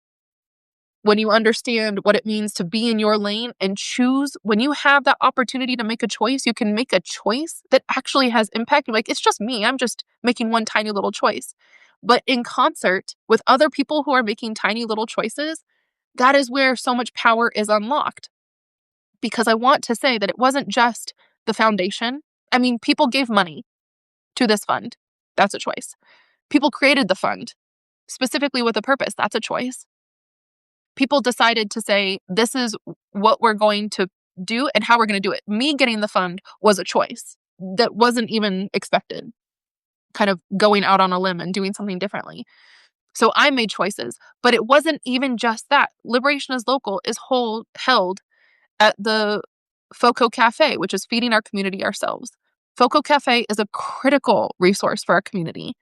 when you understand what it means to be in your lane and choose, when you have that opportunity to make a choice, you can make a choice that actually has impact. You're like, it's just me. I'm just making one tiny little choice. But in concert with other people who are making tiny little choices, that is where so much power is unlocked. Because I want to say that it wasn't just the foundation. I mean, people gave money to this fund. That's a choice. People created the fund specifically with a purpose. That's a choice. People decided to say, this is what we're going to do and how we're going to do it. Me getting the fund was a choice that wasn't even expected, kind of going out on a limb and doing something differently. So I made choices, but it wasn't even just that. Liberation is Local is held at the Foco Cafe, which is feeding our community ourselves. Foco Cafe is a critical resource for our community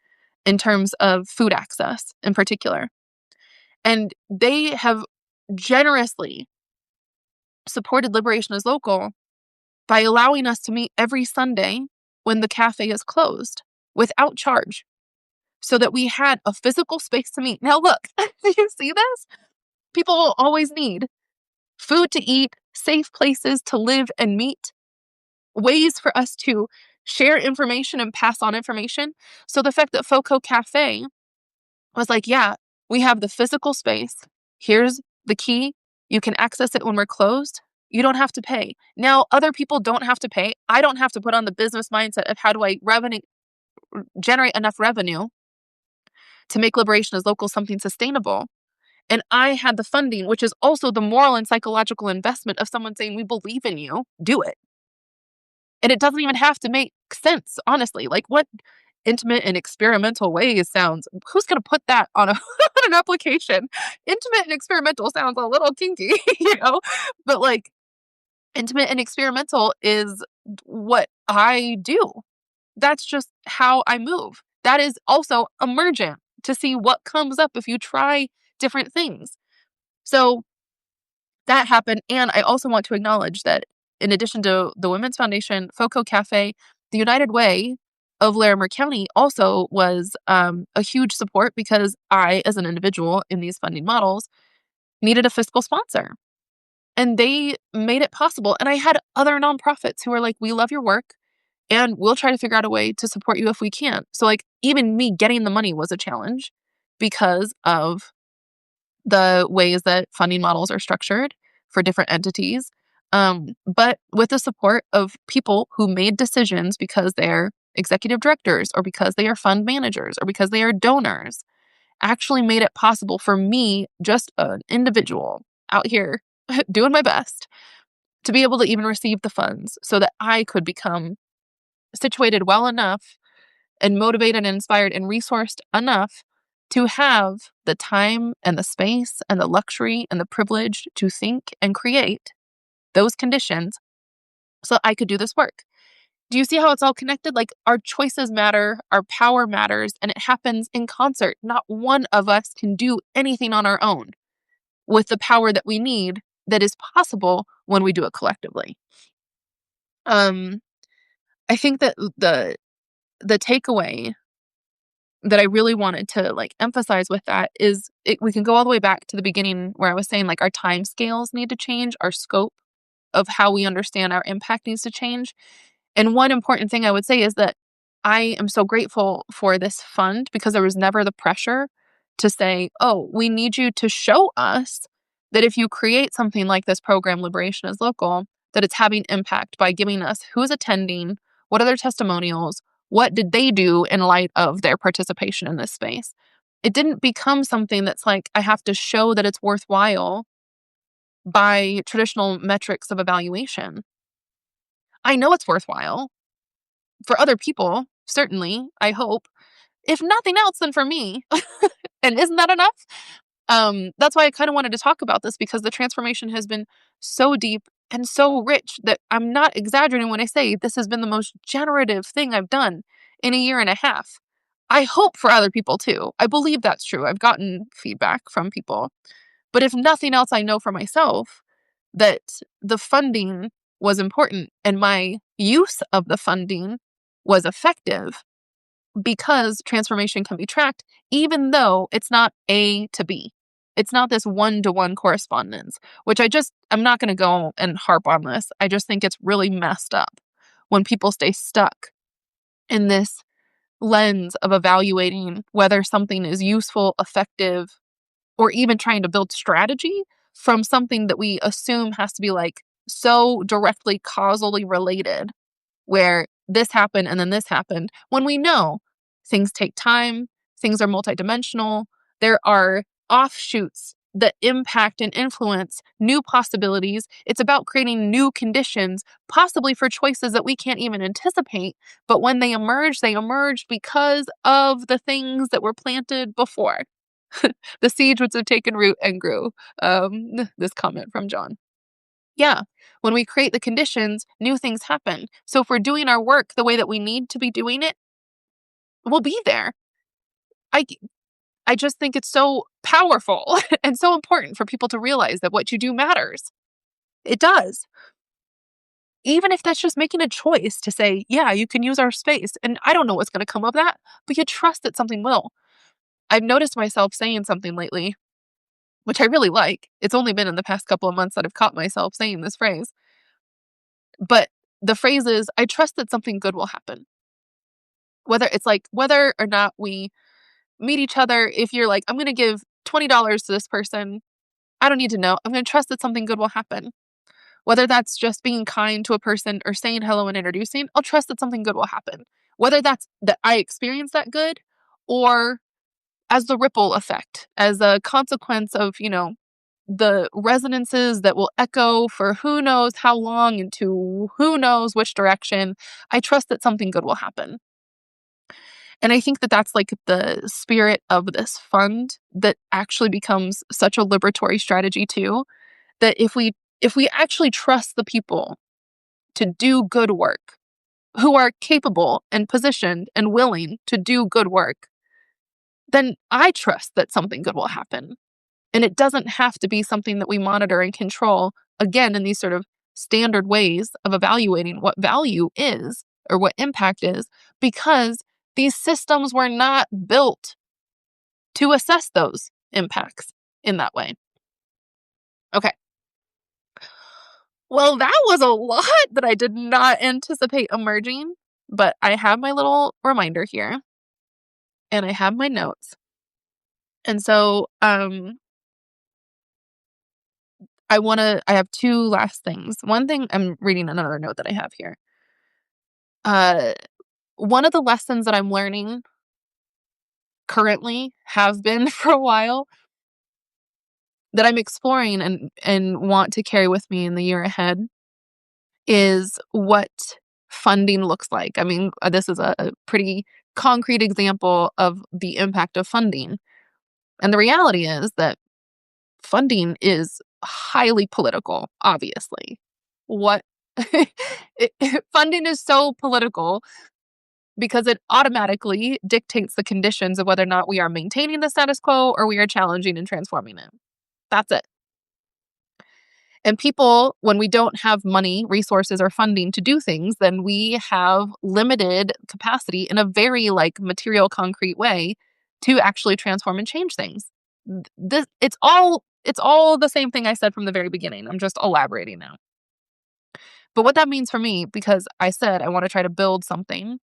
in terms of food access in particular. And they have generously supported Liberation is Local by allowing us to meet every Sunday when the cafe is closed without charge so that we had a physical space to meet. Now, look, do you see this? People will always need food to eat, safe places to live and meet, ways for us to share information and pass on information. So the fact that Foco Cafe was like, yeah, we have the physical space. Here's the key. You can access it when we're closed. You don't have to pay. Now, other people don't have to pay. I don't have to put on the business mindset of how do I generate enough revenue to make Liberation is Local something sustainable. And I had the funding, which is also the moral and psychological investment of someone saying, we believe in you, do it. And it doesn't even have to make sense, honestly. Like, what intimate and experimental ways sounds, who's going to put that on on an application? Intimate and experimental sounds a little kinky, but like intimate and experimental is what I do. That's just how I move. That is also emergent, to see what comes up if you try different things. So that happened. And I also want to acknowledge that in addition to the Women's Foundation, Foco Cafe, the United Way of Larimer County also was a huge support, because I, as an individual in these funding models, needed a fiscal sponsor. And they made it possible. And I had other nonprofits who were like, we love your work and we'll try to figure out a way to support you if we can. So like even me getting the money was a challenge because of the ways that funding models are structured for different entities. But with the support of people who made decisions because they're executive directors or because they are fund managers or because they are donors, actually made it possible for me, just an individual out here doing my best, to be able to even receive the funds so that I could become situated well enough and motivated and inspired and resourced enough to have the time and the space and the luxury and the privilege to think and create those conditions so I could do this work. Do you see how it's all connected? Like, our choices matter, our power matters, and it happens in concert. Not one of us can do anything on our own with the power that we need that is possible when we do it collectively. Um, I think that the takeaway that I really wanted to like emphasize with that is we can go all the way back to the beginning where I was saying like our time scales need to change, our scope of how we understand our impact needs to change. And one important thing I would say is that I am so grateful for this fund because there was never the pressure to say, oh, we need you to show us that if you create something like this program, Liberation is Local, that it's having impact by giving us who's attending, what are their testimonials, what did they do in light of their participation in this space. It didn't become something that's like, I have to show that it's worthwhile by traditional metrics of evaluation. I know it's worthwhile for other people, certainly, I hope. If nothing else, then for me. And isn't that enough? That's why I kind of wanted to talk about this because the transformation has been so deep and so rich that I'm not exaggerating when I say this has been the most generative thing I've done in a year and a half. I hope for other people too. I believe that's true. I've gotten feedback from people. But if nothing else, I know for myself that the funding was important and my use of the funding was effective because transformation can be tracked, even though it's not A to B. It's not this one-to-one correspondence, which I'm not going to go and harp on this. I just think it's really messed up when people stay stuck in this lens of evaluating whether something is useful, effective, or even trying to build strategy from something that we assume has to be like so directly causally related where this happened and then this happened, when we know things take time, things are multidimensional, there are offshoots that impact and influence new possibilities. It's about creating new conditions, possibly for choices that we can't even anticipate. But when they emerge because of the things that were planted before. The seed would have taken root and grew. This comment from John. Yeah, when we create the conditions, new things happen. So if we're doing our work the way that we need to be doing it, we'll be there. I I just think it's so powerful and so important for people to realize that what you do matters. It does. Even if that's just making a choice to say, yeah, you can use our space. And I don't know what's going to come of that, but you trust that something will. I've noticed myself saying something lately, which I really like. It's only been in the past couple of months that I've caught myself saying this phrase. But the phrase is, I trust that something good will happen. Whether or not we meet each other, if you're like, I'm going to give $20 to this person, I don't need to know. I'm going to trust that something good will happen. Whether that's just being kind to a person or saying hello and introducing, I'll trust that something good will happen. Whether that's that I experience that good or as the ripple effect, as a consequence of, the resonances that will echo for who knows how long into who knows which direction, I trust that something good will happen. And I think that that's like the spirit of this fund that actually becomes such a liberatory strategy too, that if we actually trust the people to do good work, who are capable and positioned and willing to do good work, then I trust that something good will happen. And it doesn't have to be something that we monitor and control, again, in these sort of standard ways of evaluating what value is or what impact is, because these systems were not built to assess those impacts in that way. Okay. Well, that was a lot that I did not anticipate emerging, but I have my little reminder here and I have my notes. And so I have two last things. One thing, I'm reading another note that I have here. Uh One of the lessons that I'm learning currently, have been for a while, that I'm exploring and want to carry with me in the year ahead is what funding looks like. I mean, this is a pretty concrete example of the impact of funding. And the reality is that funding is highly political, obviously. What Funding is so political because it automatically dictates the conditions of whether or not we are maintaining the status quo or we are challenging and transforming it. That's it. And people, when we don't have money, resources, or funding to do things, then we have limited capacity in a very material, concrete way to actually transform and change things. It's all the same thing I said from the very beginning. I'm just elaborating now. But what that means for me, because I said I want to try to build something,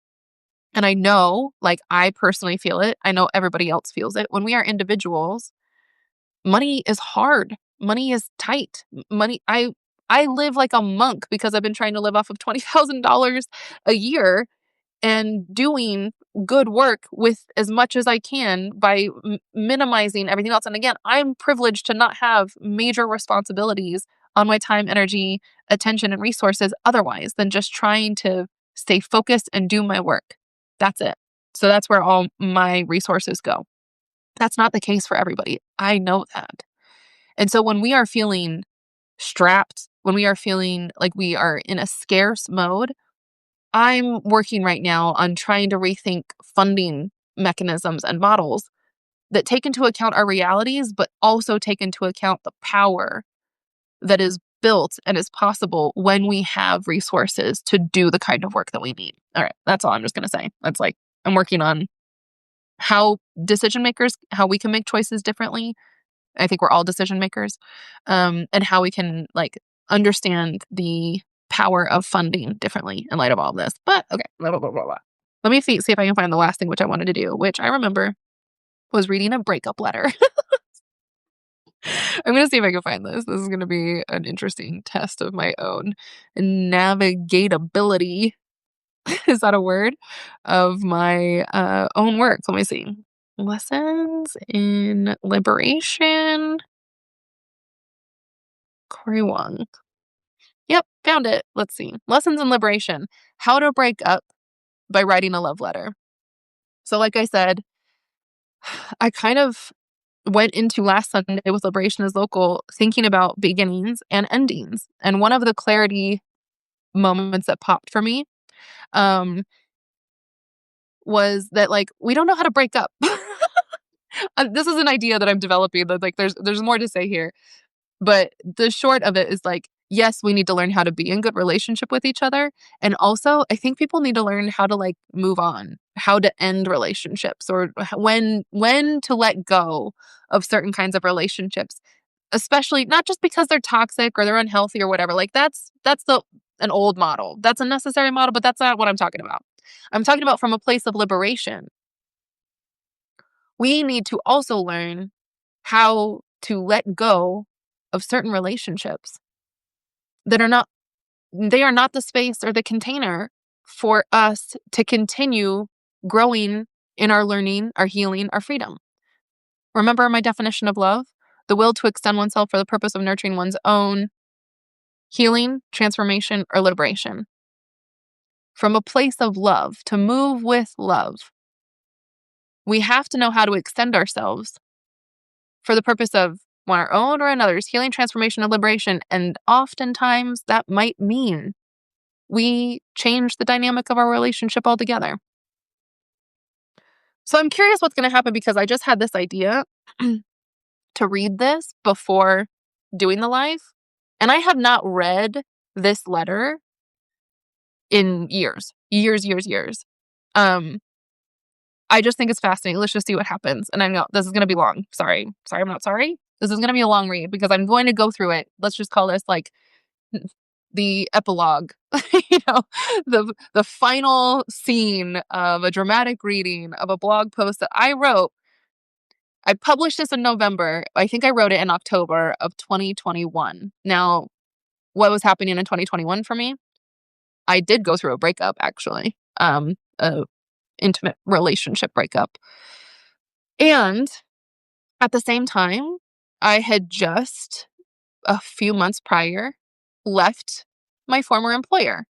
and I know, I personally feel it. I know everybody else feels it. When we are individuals, money is hard. Money is tight. Money I live like a monk because I've been trying to live off of $20,000 a year and doing good work with as much as I can by minimizing everything else. And again, I'm privileged to not have major responsibilities on my time, energy, attention, and resources otherwise than just trying to stay focused and do my work. That's it. So that's where all my resources go. That's not the case for everybody. I know that. And so when we are feeling strapped, when we are feeling like we are in a scarce mode, I'm working right now on trying to rethink funding mechanisms and models that take into account our realities, but also take into account the power that is built and is possible when we have resources to do the kind of work that we need. All right, that's all I'm just going to say. That's I'm working on how decision makers, how we can make choices differently. I think we're all decision makers, and how we can understand the power of funding differently in light of all this. But okay, blah, blah, blah, blah, blah. Let me see if I can find the last thing which I wanted to do, which I remember was reading a breakup letter. I'm going to see if I can find this. This is going to be an interesting test of my own navigatability. Is that a word? Of my own work. Let me see. Lessons in Liberation. Cori Wong. Yep, found it. Let's see. Lessons in Liberation. How to break up by writing a love letter. So like I said, I kind of went into last Sunday with Liberation is Local thinking about beginnings and endings. And one of the clarity moments that popped for me was that we don't know how to break up. This is an idea that I'm developing that there's more to say here. But the short of it is yes, we need to learn how to be in good relationship with each other. And also, I think people need to learn how to move on, how to end relationships, or when to let go of certain kinds of relationships, especially not just because they're toxic or they're unhealthy or whatever. That's an old model. That's a necessary model, but that's not what I'm talking about. I'm talking about from a place of liberation. We need to also learn how to let go of certain relationships that are not the space or the container for us to continue growing in our learning, our healing, our freedom. Remember my definition of love? The will to extend oneself for the purpose of nurturing one's own healing, transformation, or liberation. From a place of love, to move with love, we have to know how to extend ourselves for the purpose of our own or another's healing, transformation, and liberation. And oftentimes that might mean we change the dynamic of our relationship altogether. So I'm curious what's going to happen because I just had this idea to read this before doing the live. And I have not read this letter in years. I just think it's fascinating. Let's just see what happens. And I know this is going to be long. Sorry, I'm not sorry. This is going to be a long read because I'm going to go through it. Let's just call this the epilogue, the final scene of a dramatic reading of a blog post that I wrote. I published this in November. I think I wrote it in October of 2021. Now, what was happening in 2021 for me? I did go through a breakup, actually, a intimate relationship breakup. And at the same time, I had just a few months prior left my former employer,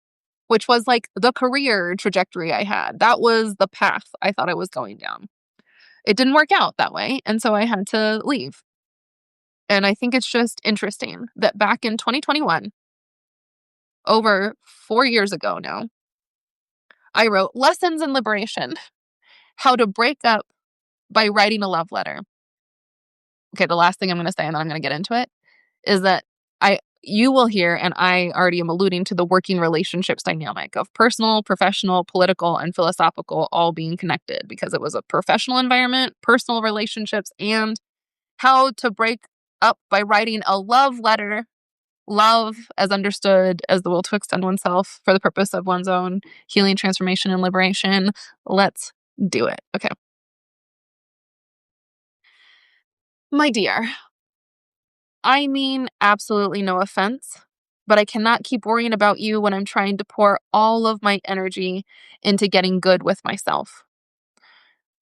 which was the career trajectory I had. That was the path I thought I was going down. It didn't work out that way. And so I had to leave. And I think it's just interesting that back in 2021, over 4 years ago now, I wrote Lessons in Liberation: How to Break Up by Writing a Love Letter. Okay, the last thing I'm going to say, and then I'm going to get into it, is that you will hear, and I already am alluding to the working relationships dynamic of personal, professional, political, and philosophical all being connected, because it was a professional environment, personal relationships, and how to break up by writing a love letter. Love, as understood as the will to extend oneself for the purpose of one's own healing, transformation, and liberation. Let's do it. Okay. My dear, I mean absolutely no offense, but I cannot keep worrying about you when I'm trying to pour all of my energy into getting good with myself.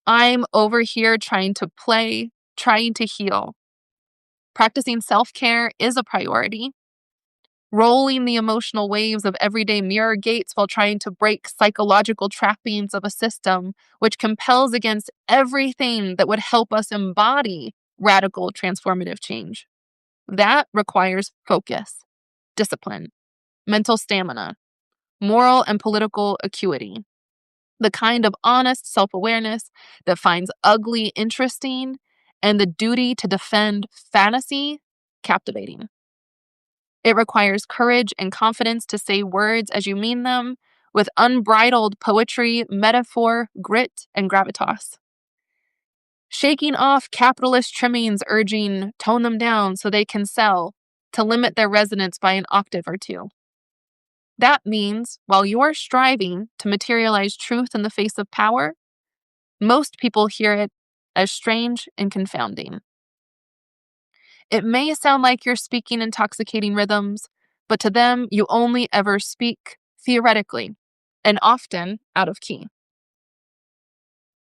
I'm over here trying to play, trying to heal. Practicing self-care is a priority. Rolling the emotional waves of everyday mirror gates while trying to break psychological trappings of a system which compels against everything that would help us embody radical transformative change. That requires focus, discipline, mental stamina, moral and political acuity, the kind of honest self-awareness that finds ugly interesting and the duty to defend fantasy captivating. It requires courage and confidence to say words as you mean them, with unbridled poetry, metaphor, grit, and gravitas. Shaking off capitalist trimmings urging tone them down so they can sell, to limit their resonance by an octave or two. That means, while you're striving to materialize truth in the face of power, most people hear it as strange and confounding. It may sound like you're speaking intoxicating rhythms, but to them, you only ever speak theoretically, and often out of key.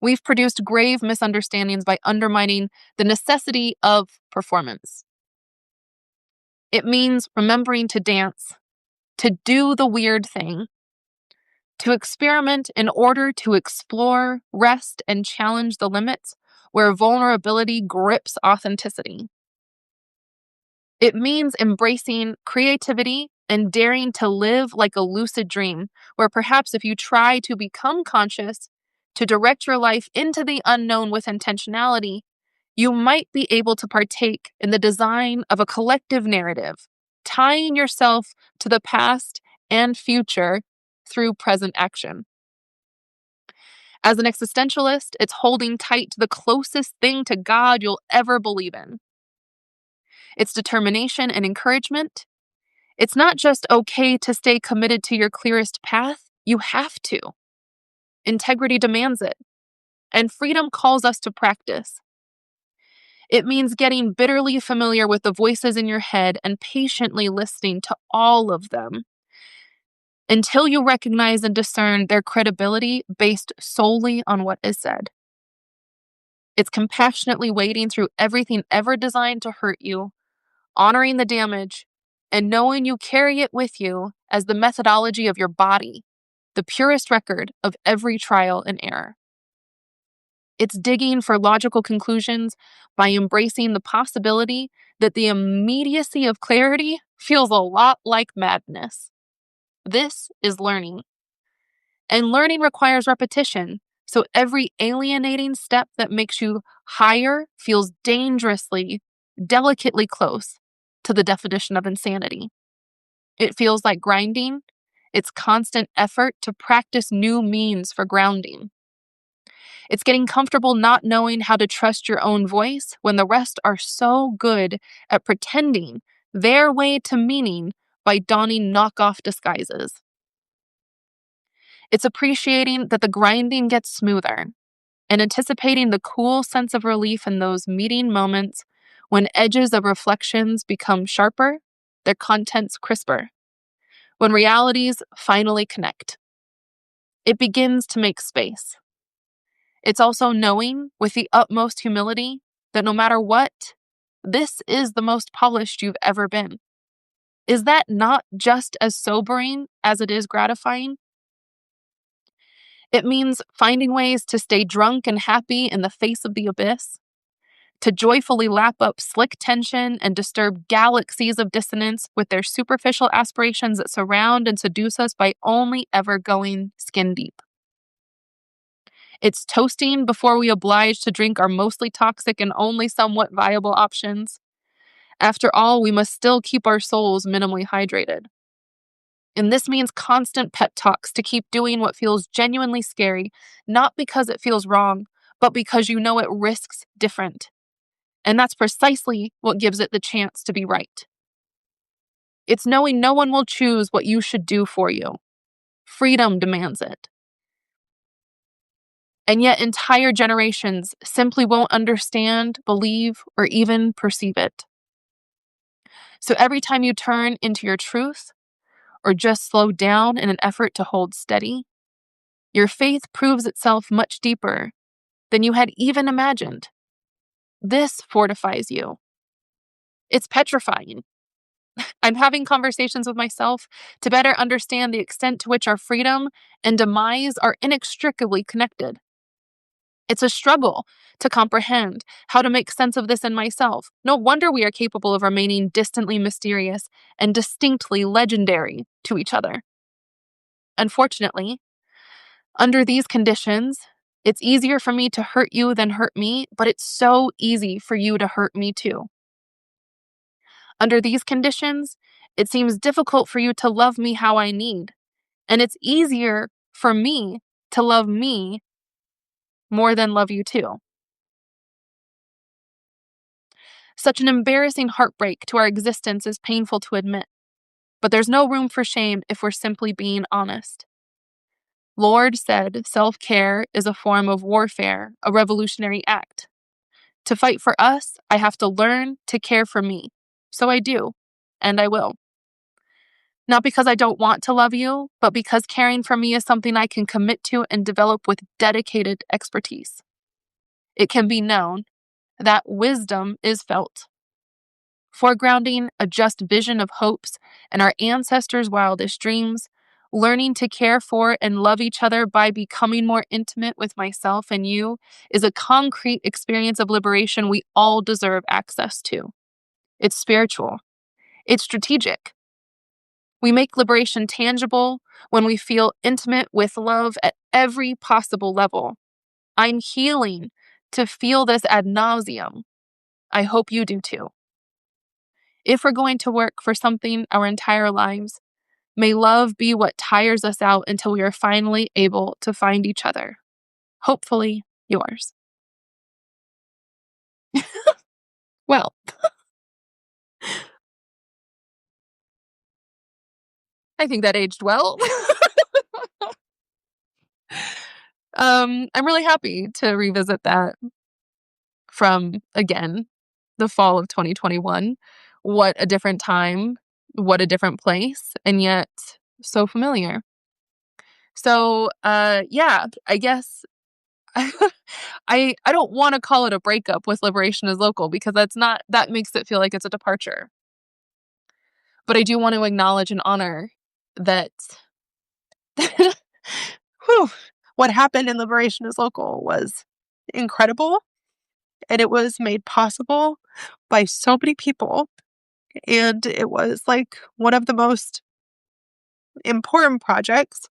We've produced grave misunderstandings by undermining the necessity of performance. It means remembering to dance, to do the weird thing, to experiment in order to explore, rest, and challenge the limits where vulnerability grips authenticity. It means embracing creativity and daring to live like a lucid dream, where perhaps if you try to become conscious, to direct your life into the unknown with intentionality, you might be able to partake in the design of a collective narrative, tying yourself to the past and future through present action. As an existentialist, it's holding tight to the closest thing to God you'll ever believe in. It's determination and encouragement. It's not just okay to stay committed to your clearest path, you have to. Integrity demands it, and freedom calls us to practice. It means getting bitterly familiar with the voices in your head and patiently listening to all of them until you recognize and discern their credibility based solely on what is said. It's compassionately wading through everything ever designed to hurt you, honoring the damage, and knowing you carry it with you as the methodology of your body, the purest record of every trial and error. It's digging for logical conclusions by embracing the possibility that the immediacy of clarity feels a lot like madness. This is learning. And learning requires repetition, so every alienating step that makes you higher feels dangerously, delicately close to the definition of insanity. It feels like grinding. It's constant effort to practice new means for grounding. It's getting comfortable not knowing how to trust your own voice when the rest are so good at pretending their way to meaning by donning knockoff disguises. It's appreciating that the grinding gets smoother and anticipating the cool sense of relief in those meeting moments when edges of reflections become sharper, their contents crisper, when realities finally connect. It begins to make space. It's also knowing with the utmost humility that no matter what, this is the most polished you've ever been. Is that not just as sobering as it is gratifying? It means finding ways to stay drunk and happy in the face of the abyss, to joyfully lap up slick tension and disturb galaxies of dissonance with their superficial aspirations that surround and seduce us by only ever going skin deep. It's toasting before we oblige to drink our mostly toxic and only somewhat viable options. After all, we must still keep our souls minimally hydrated. And this means constant pep talks to keep doing what feels genuinely scary, not because it feels wrong, but because you know it risks different. And that's precisely what gives it the chance to be right. It's knowing no one will choose what you should do for you. Freedom demands it. And yet entire generations simply won't understand, believe, or even perceive it. So every time you turn into your truth, or just slow down in an effort to hold steady, your faith proves itself much deeper than you had even imagined. This fortifies you. It's petrifying. I'm having conversations with myself to better understand the extent to which our freedom and demise are inextricably connected. It's a struggle to comprehend how to make sense of this in myself. No wonder we are capable of remaining distantly mysterious and distinctly legendary to each other. Unfortunately, under these conditions, it's easier for me to hurt you than hurt me, but it's so easy for you to hurt me too. Under these conditions, it seems difficult for you to love me how I need, and it's easier for me to love me more than love you too. Such an embarrassing heartbreak to our existence is painful to admit, but there's no room for shame if we're simply being honest. Lord said self-care is a form of warfare, a revolutionary act. To fight for us, I have to learn to care for me. So I do, and I will. Not because I don't want to love you, but because caring for me is something I can commit to and develop with dedicated expertise. It can be known that wisdom is felt. Foregrounding a just vision of hopes and our ancestors' wildest dreams, learning to care for and love each other by becoming more intimate with myself and you is a concrete experience of liberation we all deserve access to. It's spiritual. It's strategic. We make liberation tangible when we feel intimate with love at every possible level. I'm healing to feel this ad nauseum. I hope you do too. If we're going to work for something our entire lives, may love be what tires us out until we are finally able to find each other. Hopefully, yours. Well, I think that aged well. I'm really happy to revisit that from, again, the fall of 2021. What a different time, what a different place, and yet so familiar. So, yeah, I guess I don't want to call it a breakup with liberation is local because that makes it feel like it's a departure. But I do want to acknowledge and honor that whew, what happened in liberation is local was incredible, and it was made possible by so many people, and it was like one of the most important projects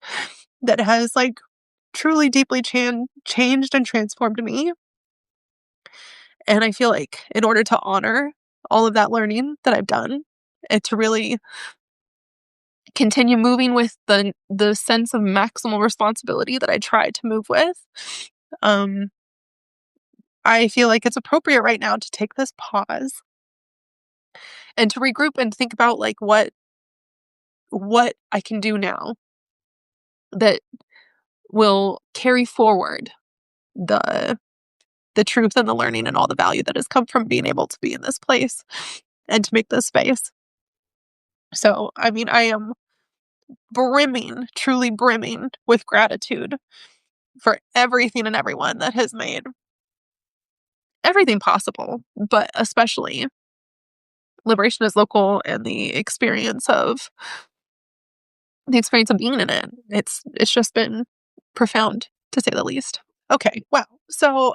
that has like truly deeply changed and transformed me. And I feel like in order to honor all of that learning that I've done and to really continue moving with the sense of maximal responsibility that I try to move with, um, I feel like it's appropriate right now to take this pause and to regroup and think about like what I can do now that will carry forward the the truth and the learning and all the value that has come from being able to be in this place and to make this space. So, I mean, I am brimming, truly brimming with gratitude for everything and everyone that has made everything possible, but especially liberation is local and the experience of being in it. It's just been profound to say the least. Okay, wow. So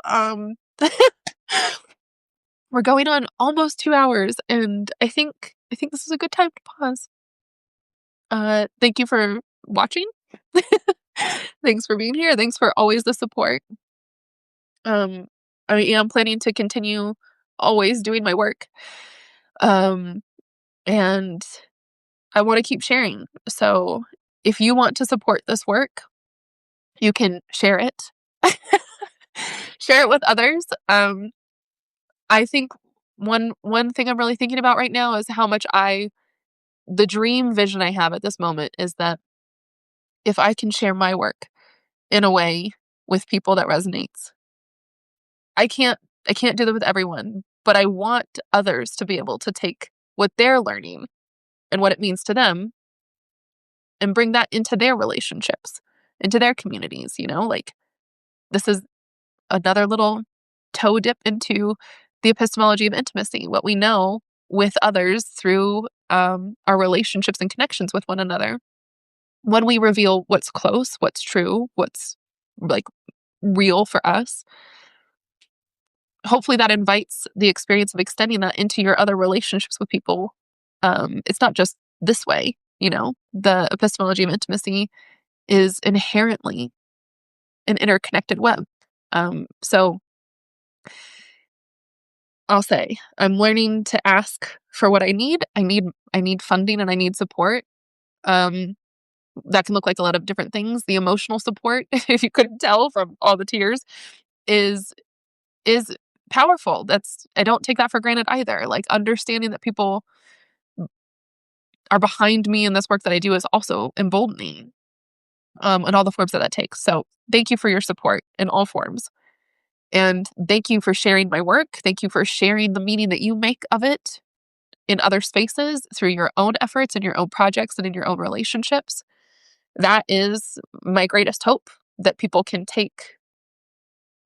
We're going on almost 2 hours, and I think this is a good time to pause. Thank you for watching. Thanks for being here. Thanks for always the support. Um, I am planning to continue always doing my work. Um, and I want to keep sharing. So if you want to support this work, you can share it. Share it with others. I think one thing I'm really thinking about right now is how much the dream vision I have at this moment is that if I can share my work in a way with people that resonates, I can't I can't do that with everyone, but I want others to be able to take what they're learning and what it means to them and bring that into their relationships, into their communities, like this is another little toe dip into the epistemology of intimacy, what we know with others through our relationships and connections with one another. When we reveal what's close, what's true, what's like real for us, hopefully that invites the experience of extending that into your other relationships with people. It's not just this way, the epistemology of intimacy is inherently an interconnected web. So I'll say I'm learning to ask for what I need. I need funding and I need support. Um, that can look like a lot of different things. The emotional support, if you couldn't tell from all the tears, is is powerful. I don't take that for granted either. Like understanding that people are behind me in this work that I do is also emboldening. And all the forms that takes. So thank you for your support in all forms. And thank you for sharing my work. Thank you for sharing the meaning that you make of it in other spaces through your own efforts and your own projects and in your own relationships. That is my greatest hope, that people can take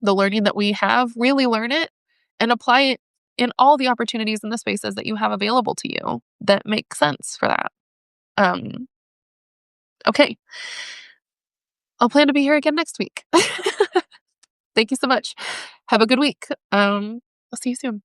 the learning that we have, really learn it, and apply it in all the opportunities and the spaces that you have available to you that make sense for that. Um, okay, I'll plan to be here again next week. Thank you so much. Have a good week. I'll see you soon.